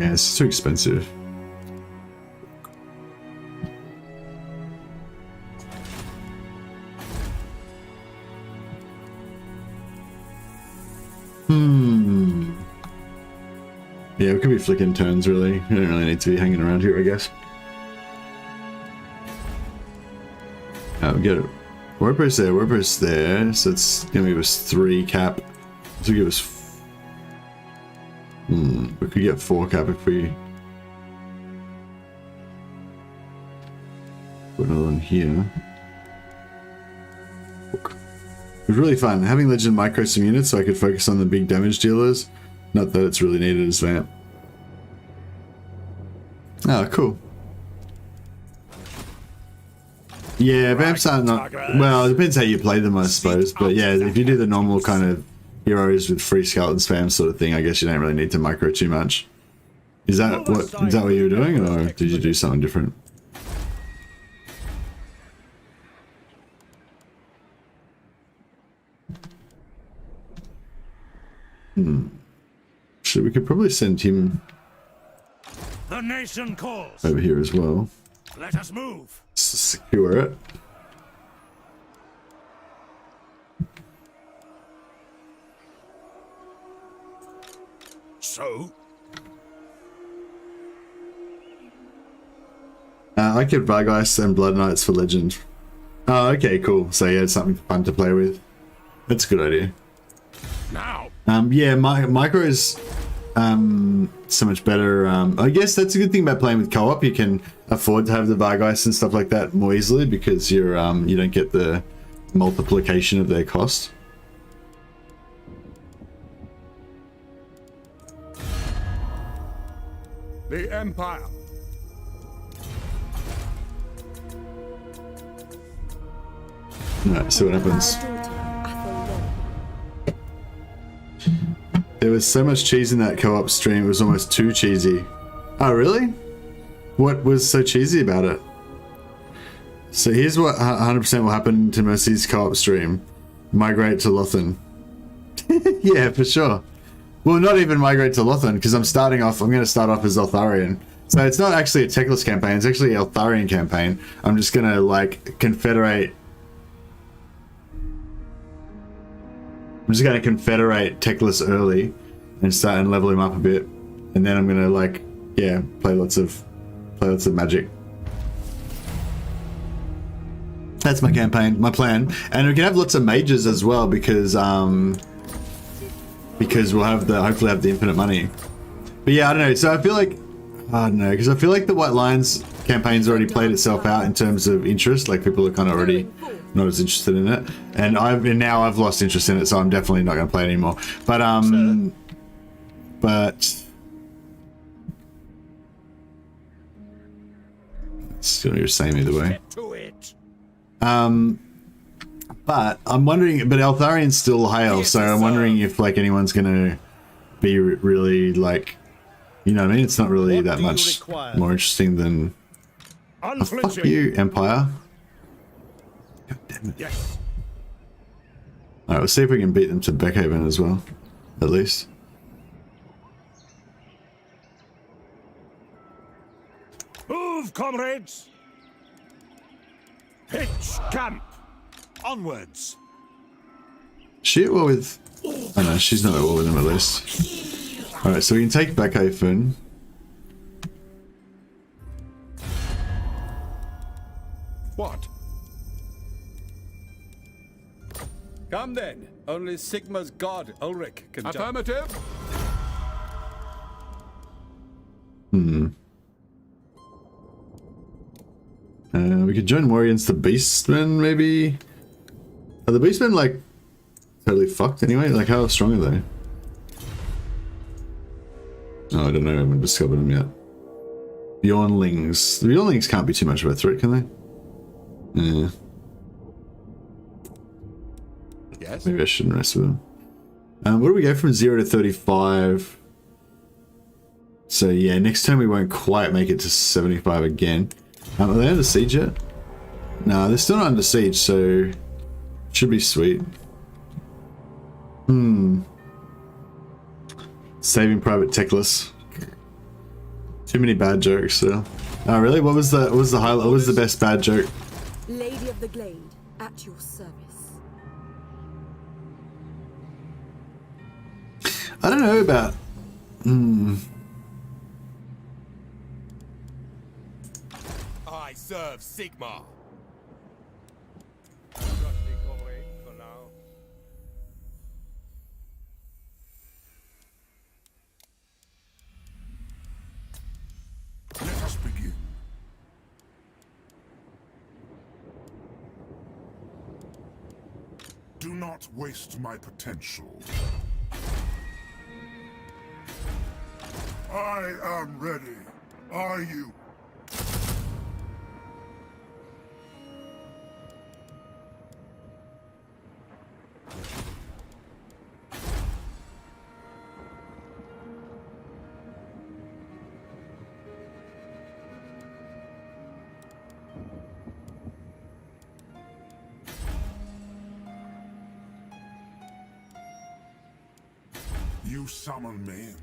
Yeah, it's too expensive. Yeah, we could be flicking turns, really. We don't really need to be hanging around here, I guess. We get a WordPress there, WordPress there, so it's gonna give us 3 cap. This will give us... we could get 4 cap if we... Put another one here. It was really fun. Having Legend micro some units so I could focus on the big damage dealers. Not that it's really needed as Vamp. Oh, cool. Yeah, Vamps aren't not... Well, it depends how you play them, I suppose. But yeah, if you do the normal kind of heroes with free skeleton spam sort of thing, I guess you don't really need to micro too much. Is that what you were doing, or did you do something different? So we could probably send him The nation calls. over here as well. Let us move. Secure it. So? I kept Vargeist and Blood Knights for Legend. Oh, okay, cool. So yeah, it's something fun to play with. That's a good idea. Now. Yeah, micro is so much better. I guess that's a good thing about playing with co-op. You can afford to have the Vargeist and stuff like that more easily because you're you don't get the multiplication of their cost. The Empire. Alright, see what happens. There was so much cheese in that co-op stream, it was almost too cheesy. Oh, really? What was so cheesy about it? So here's what 100% will happen to Mercy's co-op stream. Migrate to Lothan. Yeah, for sure. Well, not even migrate to Lothan, because I'm going to start off as Eltharion. So it's not actually a Techless campaign, it's actually an Eltharion campaign. I'm just going to, like, confederate... I'm just going to confederate Techless early and start and level him up a bit, and then I'm going to, like, yeah, play lots of magic. That's my campaign, my plan, and we can have lots of mages as well because we'll have hopefully have the infinite money. But yeah, I don't know. So I feel like because I feel like the White Lions campaign's already played itself out in terms of interest. Like people are kind of already not as interested in it, and now I've lost interest in it, so I'm definitely not going to play it anymore. But it's going to be the same either way. But I'm wondering, but Eltharion's still hail, so I'm wondering if like anyone's going to be really like, you know what I mean? It's not really that much more interesting than. Oh, fuck you, Empire. God damn it. Yes. Alright, we'll see if we can beat them to Beckhaven as well, at least. Move, comrades! Pitch camp! Onwards! She at war with... Oh no, she's not at war with them at least. Alright, so we can take Beckhaven. What? Come then. Only Sigma's god, Ulrich, can jump. Affirmative. We could join war against the Beastmen, maybe? Are the Beastmen, like, totally fucked anyway? Like, how strong are they? Oh, I don't know. I haven't discovered them yet. Bjornlings. The Bjornlings can't be too much of a threat, can they? Yeah. Yes. Maybe I shouldn't mess with them. What do we go from 0 to 35? So yeah, next time we won't quite make it to 75 again. Are they under siege yet? No, they're still not under siege, so should be sweet. Saving Private Techless. Too many bad jokes still. Oh really? What was the highlight? What was the best bad joke? Lady of the Glade, at your service. I don't know about. I serve Sigmar. Let us begin. Do not waste my potential. I am ready. Are you? You summon me.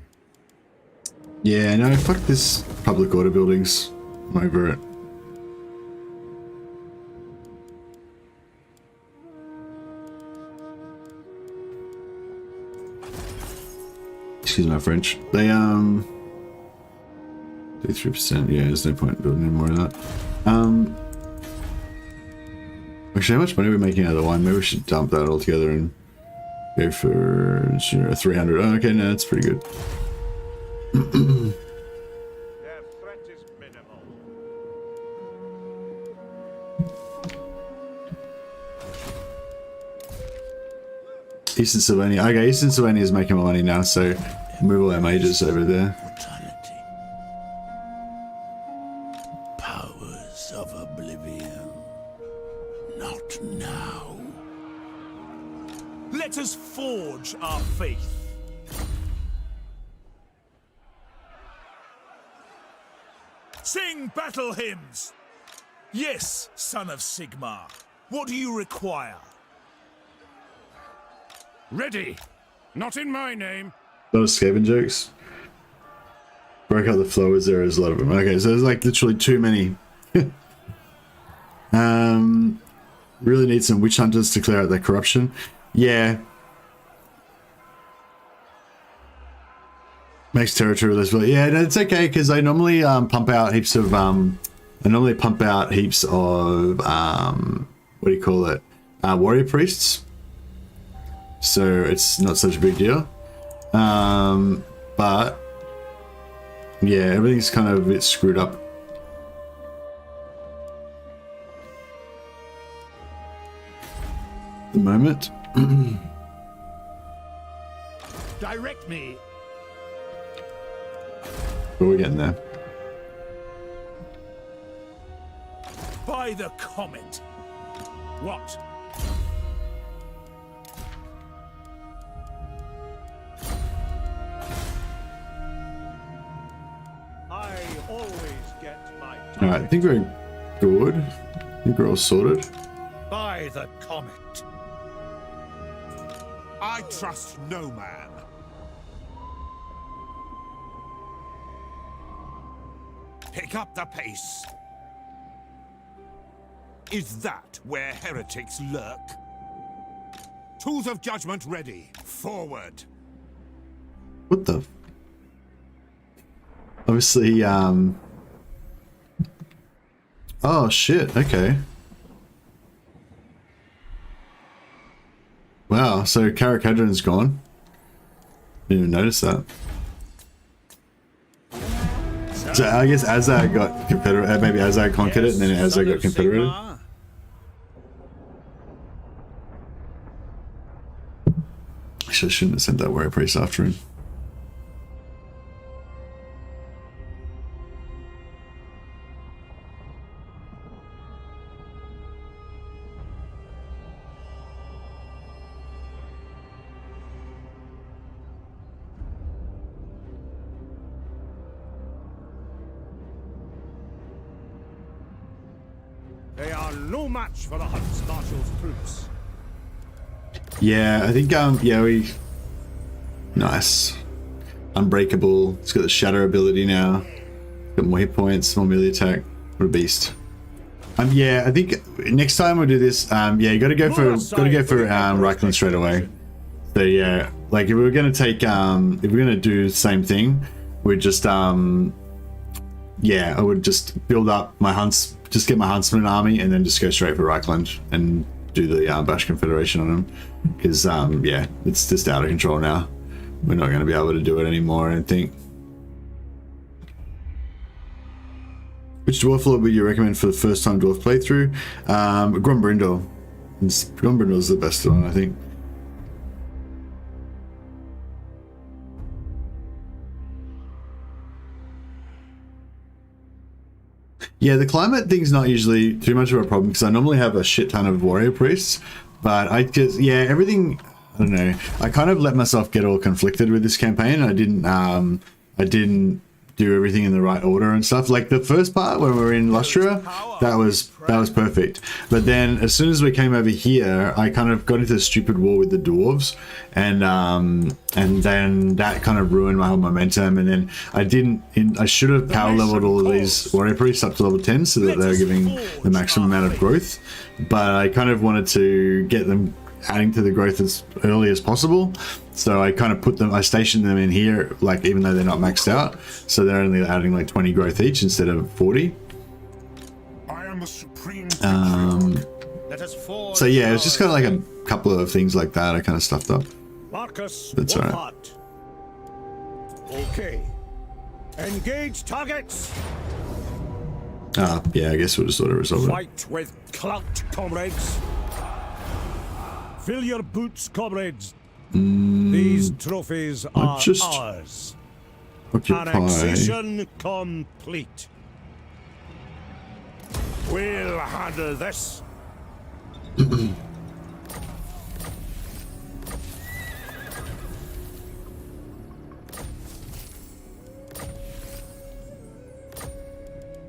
Yeah, no, fuck this public order buildings. I'm over it. Excuse my French. They 33%. Yeah, there's no point building any more of that. Actually, how much money are we making out of the wine? Maybe we should dump that all together and go for 300. Oh, okay, no, that's pretty good. Their threat is minimal. Eastern Sylvania. Okay, Eastern Sylvania is making more money now, so move all our mages over there. Brutality. Powers of oblivion. Not now. Let us forge our faith. Sing battle hymns! Yes, son of Sigmar. What do you require? Ready. Not in my name. A lot of Skaven jokes. Broke out the flowers, there is a lot of them. Okay, so there's like literally too many. Really need some witch hunters to clear out that corruption. Yeah. Makes territory less well. Yeah, no, it's okay because I normally pump out heaps of what do you call it? Warrior priests. So it's not such a big deal. But yeah, everything's kind of a bit screwed up. At the moment. Direct me. But we're getting there. By the comet. What? I always get my Alright, I think we're good. I think we're all sorted. by the comet. I trust no man. Pick up the pace. Is that where heretics lurk? Tools of judgment ready. Forward. What the? Obviously, oh shit, okay. Wow, so Caracadron's gone. Didn't even notice that. So I guess Azag got confederate, maybe Azag conquered it and then Azag got confederated. Actually, I shouldn't have sent that warrior priest after him. They are no match for the Huntsmarshal's troops. Yeah, I think, yeah, we... Nice. Unbreakable. It's got the shatter ability now. Got more hit points, more melee attack. What a beast. Yeah, I think next time we'll do this, yeah, you gotta go for Reichland straight away. So yeah, like if we were gonna take, if we're gonna do the same thing, we'd just, yeah, I would just build up my just get my huntsman army and then just go straight for Reichland and do the bash confederation on them. Because, yeah, it's just out of control now. We're not gonna be able to do it anymore, I don't think. Which dwarf lord would you recommend for the first time dwarf playthrough? Grombrindle. Grombrindle's the best one, I think. Yeah, the climate thing's not usually too much of a problem because I normally have a shit ton of warrior priests, but I just, yeah, everything, I don't know. I kind of let myself get all conflicted with this campaign. I didn't do everything in the right order and stuff. Like the first part when we were in Lustria, that was perfect. But then as soon as we came over here, I kind of got into a stupid war with the dwarves, and then that kind of ruined my whole momentum. And then I should have power leveled all of these warrior priests up to level 10 so that they were giving the maximum amount of growth. But I kind of wanted to get them adding to the growth as early as possible. So I kind of I stationed them in here, like even though they're not maxed out, so they're only adding like 20 growth each instead of 40. I am the supreme. So yeah, it was just kind of like a couple of things like that I kind of stuffed up. Marcus, that's alright. Okay. Engage targets. Yeah, I guess we'll just sort of resolve it. Fight with clout, comrades. Fill your boots, comrades. These trophies are ours. Annexation complete. We'll handle this.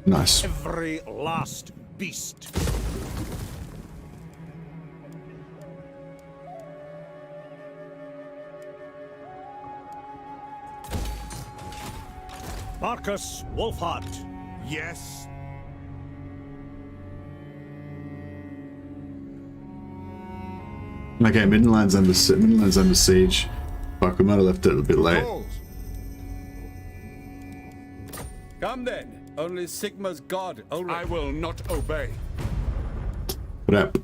Nice. Every last beast. Marcus Wulfhart. Yes. Okay, Midland's under siege. Fuck, we might have left it a bit late. Come then. Only Sigma's god. I will not obey. What up?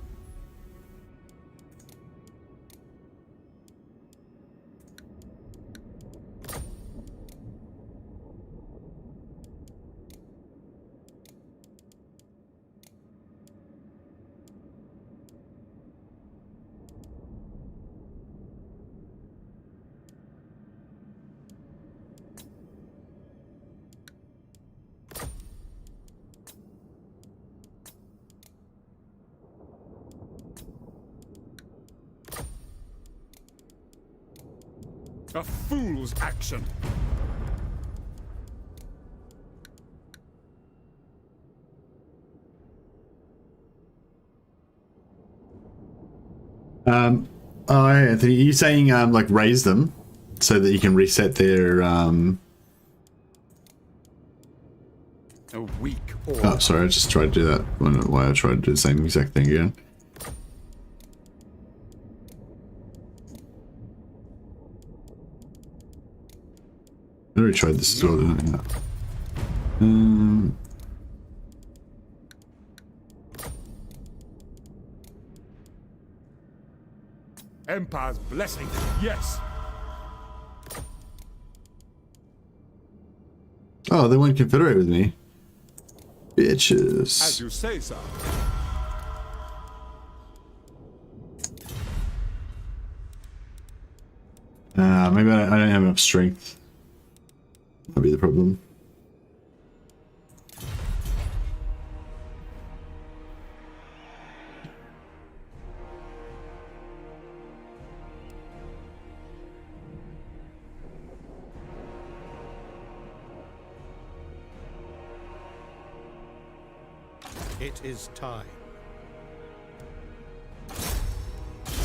A fool's action. Oh, Anthony, are you saying like raise them so that you can reset their A weak order. Oh, sorry, I just tried to do that. I don't know why I tried to do the same exact thing again. I already tried this as well, didn't I? Empire's blessing. Yes. Oh, they won't confederate with me. Bitches. As you say, sir. Maybe I don't have enough strength. That'd be the problem. It is time.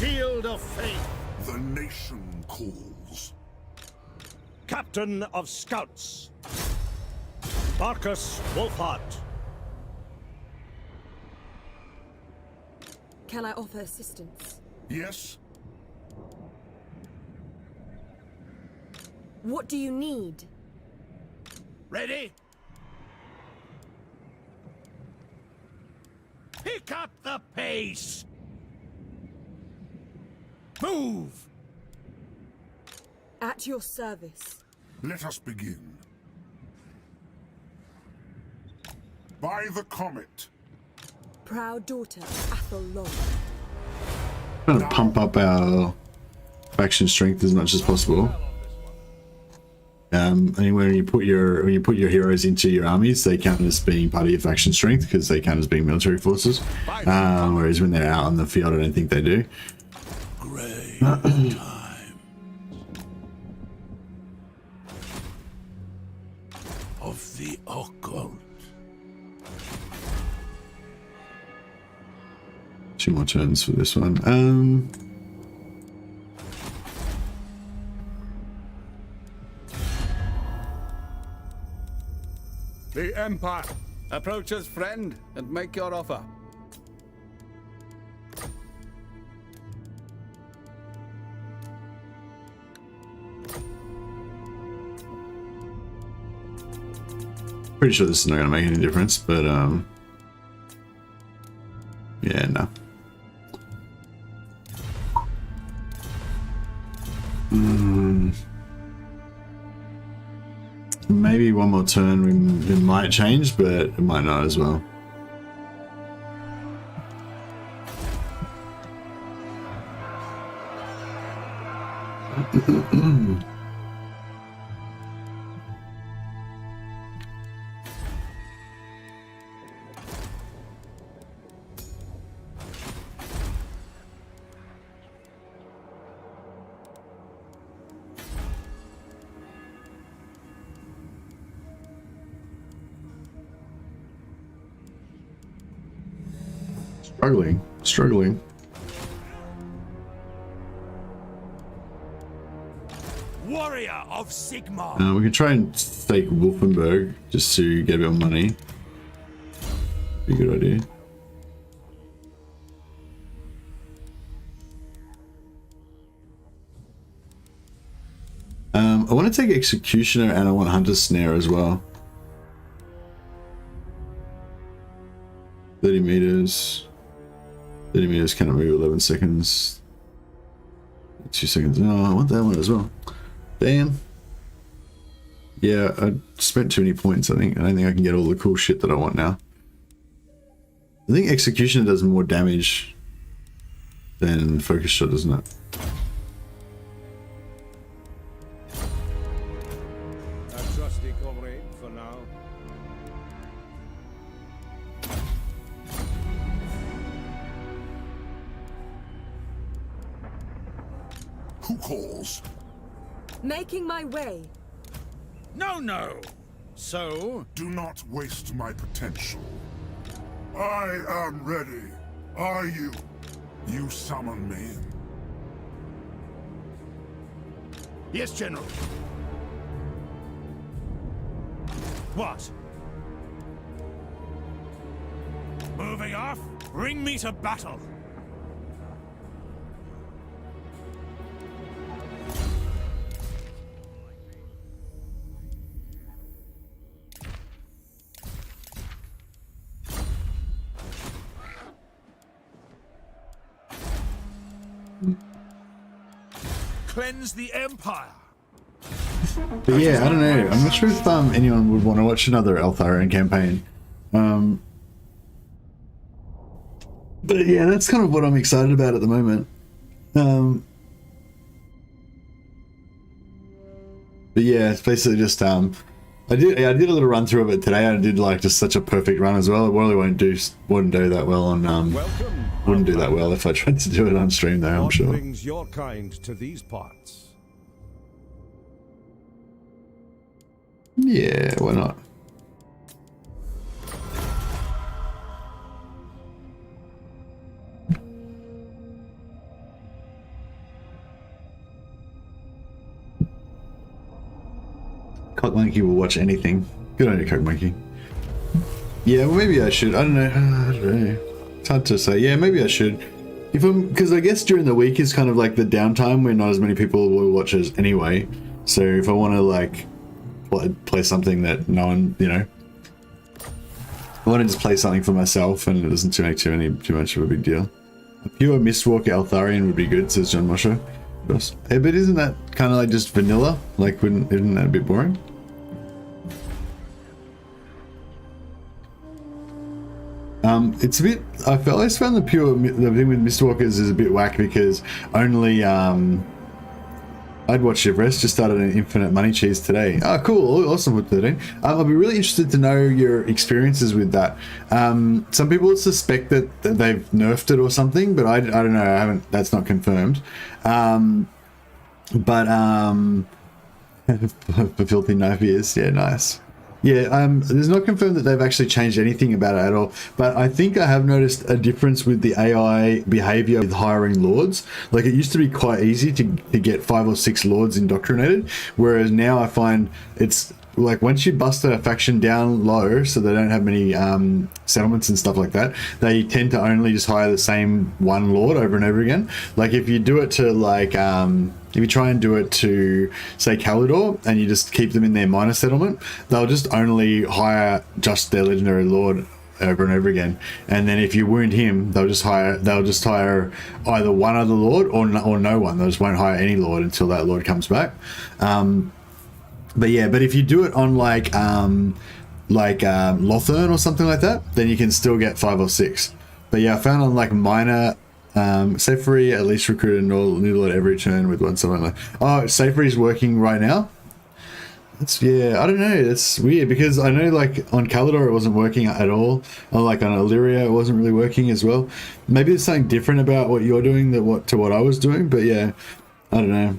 Shield of faith. The nation calls. Captain of Scouts. Marcus Wulfhart. Can I offer assistance? Yes? What do you need? Ready? Pick up the pace! Move! At your service. Let us begin. By the comet. Proud daughter of Athel Long. Trying to pump up our faction strength as much as possible. And when you put your heroes into your armies, they count as being part of your faction strength because they count as being military forces. Whereas when they're out on the field, I don't think they do. Great time of the occult. 2 more turns for this one. The Empire. Approach as friend and make your offer. Pretty sure this is not going to make any difference, but yeah, no. Maybe one more turn it might change, but it might not as well. Struggling. Warrior of Sigmar. We can try and stake Wolfenberg just to get a bit of money. Be a good idea. I want to take Executioner and I want Hunter Snare as well. 30 meters. 30 meters cannot move 11 seconds. 2 seconds. Oh, I want that one as well. Damn. Yeah, I spent too many points, I think. I don't think I can get all the cool shit that I want now. I think Executioner does more damage than Focus Shot, doesn't it? A trusty comrade for now. Who calls? Making my way. No. So? Do not waste my potential. I am ready. Are you? You summon me. Yes, General. What? Moving off? Bring me to battle. Cleanse the Empire. But yeah, I don't know. I'm not sure if anyone would want to watch another Eltharion campaign. But yeah, that's kind of what I'm excited about at the moment. But yeah, it's basically just I did a little run through of it today. I did like just such a perfect run as well. It probably wouldn't do that well on wouldn't do that well if I tried to do it on stream though, I'm sure. What brings your kind to these parts? Yeah, why not? Cock Monkey will watch anything. Good on you, Cock Monkey. Yeah, well, maybe I should. I don't know. It's hard to say. Yeah, maybe I should. Because I guess during the week is kind of like the downtime where not as many people will watch us anyway. So if I want to like play something that no one, you know, I want to just play something for myself and it doesn't make too much of a big deal. A pure Mistwalker Altharian would be good, says John Mosher. Yeah, but isn't that kind of like just vanilla? Like, isn't that a bit boring? It's a bit. I always found the thing with Mistwalkers is a bit whack because only I'd watch your rest. Just started an infinite money cheese today. Oh, cool! Awesome with 13. I'd be really interested to know your experiences with that. Some people suspect that they've nerfed it or something, but I don't know. I haven't. That's not confirmed. But for filthy knife ears, yeah, nice. Yeah, there's not confirmed that they've actually changed anything about it at all, but I think I have noticed a difference with the AI behavior with hiring lords. Like, it used to be quite easy to get 5 or 6 lords indoctrinated, whereas now I find it's like once you bust a faction down low so they don't have many settlements and stuff like that, they tend to only just hire the same one lord over and over again. Like, if you do it to like if you try and do it to, say, Kalidor, and you just keep them in their minor settlement, they'll just only hire just their legendary lord over and over again. And then if you wound him, they'll just hire either one other lord or no one. They just won't hire any lord until that lord comes back. But yeah, but if you do it on like Lothern or something like that, then you can still get 5 or 6. But yeah, I found on like minor. Safari at least recruit a new lord every turn with one something like. Oh, Safari is working right now. Yeah, I don't know. That's weird because I know like on Kalidor it wasn't working at all. Or like on Illyria it wasn't really working as well. Maybe there's something different about what you're doing to what I was doing. But yeah, I don't know.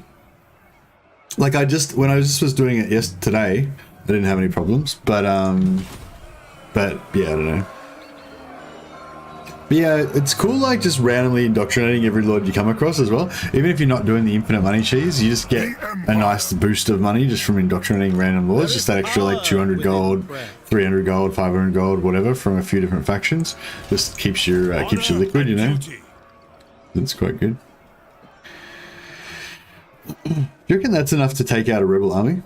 Like when I just was doing it today, I didn't have any problems. But yeah, I don't know. But yeah, it's cool like just randomly indoctrinating every lord you come across as well. Even if you're not doing the infinite money cheese, you just get a nice boost of money just from indoctrinating random lords. Just that extra like 200 gold, 300 gold, 500 gold, whatever from a few different factions. Just keeps you liquid, you know. That's quite good. Do you reckon that's enough to take out a rebel army?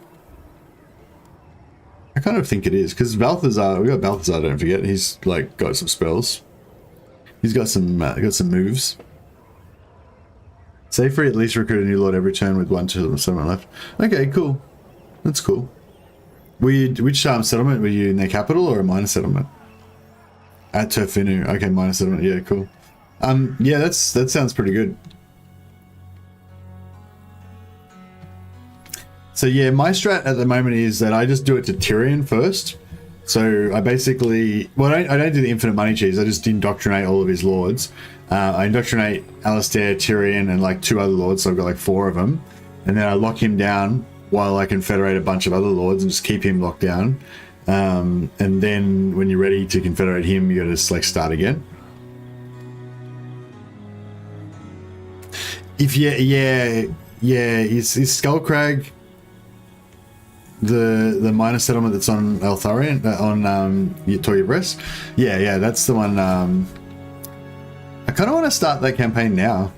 I kind of think it is because Balthazar. We got Balthazar. Don't forget, he's like got some spells. He's got some moves. Safari at least recruit a new lord every turn with 1 settlement left. Okay, cool. That's cool. Which settlement were you in? Their capital or a minor settlement? At Turfinu. Okay, minor settlement. Yeah, cool. Yeah, that sounds pretty good. So yeah, my strat at the moment is that I just do it to Tyrion first. So I basically, well, I don't do the infinite money cheese. I just indoctrinate all of his lords. I indoctrinate Alistair, Tyrion, and like 2 other lords. So I've got like 4 of them, and then I lock him down while I confederate a bunch of other lords and just keep him locked down. And then when you're ready to confederate him, you got to just like start again. If yeah, is Skullcrag the minor settlement that's on Altharian on Toya Breast? Yeah, that's the one. I kind of want to start that campaign now.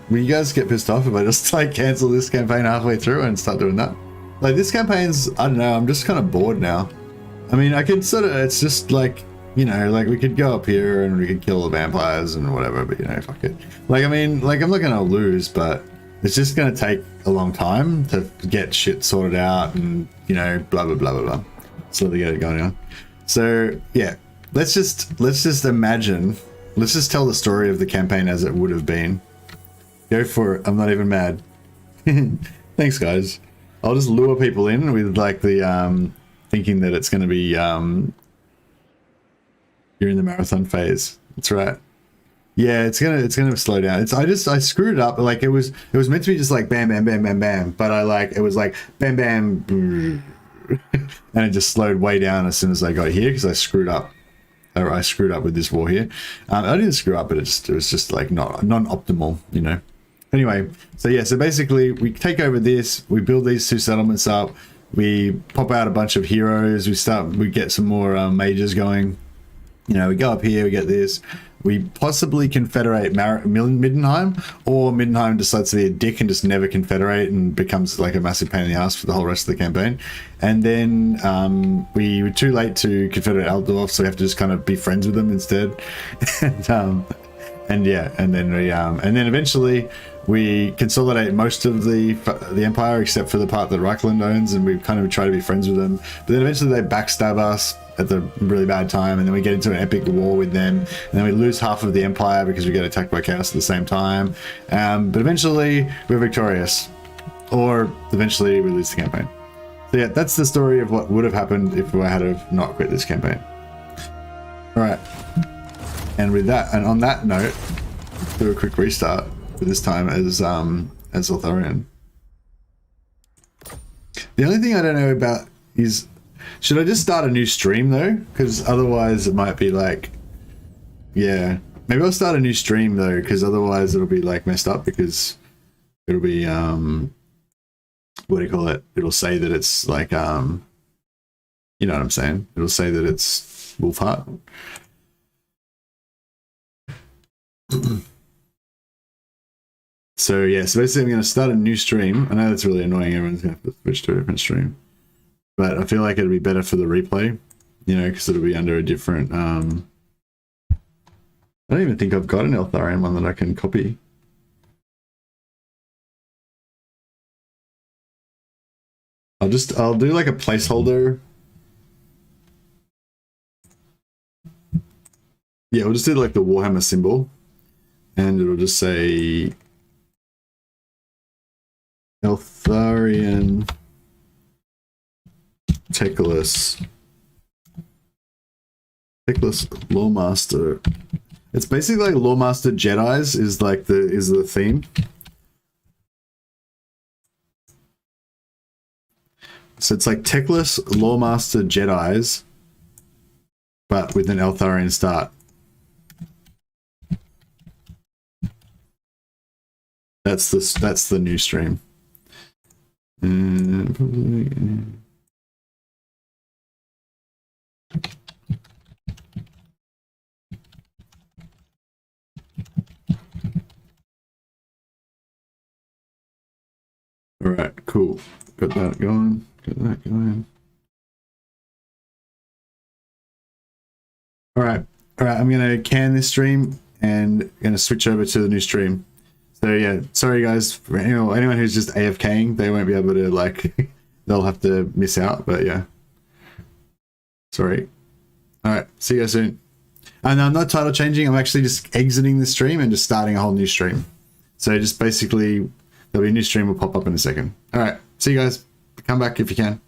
Will you guys get pissed off if I just like cancel this campaign halfway through and start doing that? Like, this campaign's, I don't know, I'm just kind of bored now. I mean, I could sort of, it's just like, you know, like we could go up here and we could kill the vampires and whatever, but you know, fuck it. Like, I mean, like I'm not gonna lose, but it's just going to take a long time to get shit sorted out and, you know, blah, blah, blah, blah, blah. So they get it going on. So, yeah, let's just imagine, let's just tell the story of the campaign as it would have been. Go for it. I'm not even mad. Thanks, guys. I'll just lure people in with, like, the, thinking that it's going to be, you're in the marathon phase. That's right. Yeah, it's gonna slow down. I screwed it up. Like it was meant to be just like bam, bam, bam, bam, bam. But it was like bam, bam, and it just slowed way down as soon as I got here because I screwed up. I screwed up with this war here. I didn't screw up, but it was just like non-optimal, you know. Anyway, so yeah, so basically we take over this, we build these 2 settlements up, we pop out a bunch of heroes. We get some more mages going. You know, we go up here, we get this. We possibly confederate Middenheim, or Middenheim decides to be a dick and just never confederate and becomes like a massive pain in the ass for the whole rest of the campaign. And then we were too late to confederate Altdorf, so we have to just kind of be friends with them instead. and then eventually we consolidate most of the empire except for the part that Reichland owns, and we kind of try to be friends with them. But then eventually they backstab us at the really bad time, and then we get into an epic war with them, and then we lose half of the empire because we get attacked by chaos at the same time. But eventually we're victorious, or eventually we lose the campaign. So yeah, that's the story of what would have happened if I had have not quit this campaign. All right, and with that, and on that note, do a quick restart. But this time as Lothlorien. The only thing I don't know about is, should I just start a new stream though? Because otherwise it might be like, yeah, maybe I'll start a new stream though, because otherwise it'll be like messed up, because it'll be what do you call it? It'll say that it's like you know what I'm saying? It'll say that it's Wulfhart. So yeah, so basically I'm going to start a new stream. I know that's really annoying, everyone's going to have to switch to a different stream. But I feel like it'll be better for the replay, you know, because it'll be under a different... I don't even think I've got an Lothlorien one that I can copy. I'll do like a placeholder. Yeah, we'll just do like the Warhammer symbol. And it'll just say... Lothlorien Teclis Lawmaster. It's basically like Lawmaster Jedis is like the theme. So it's like Teclis Lawmaster Jedis, but with an Lothlorien start. That's the new stream. All right, cool. Got that going. All right. I'm gonna can this stream and gonna switch over to the new stream. So yeah, sorry guys, for anyone who's just AFKing, they won't be able to, like, they'll have to miss out, but yeah. Sorry. Alright, see you guys soon. And I'm not title changing, I'm actually just exiting the stream and just starting a whole new stream. So just basically, there'll be a new stream will pop up in a second. Alright, see you guys. Come back if you can.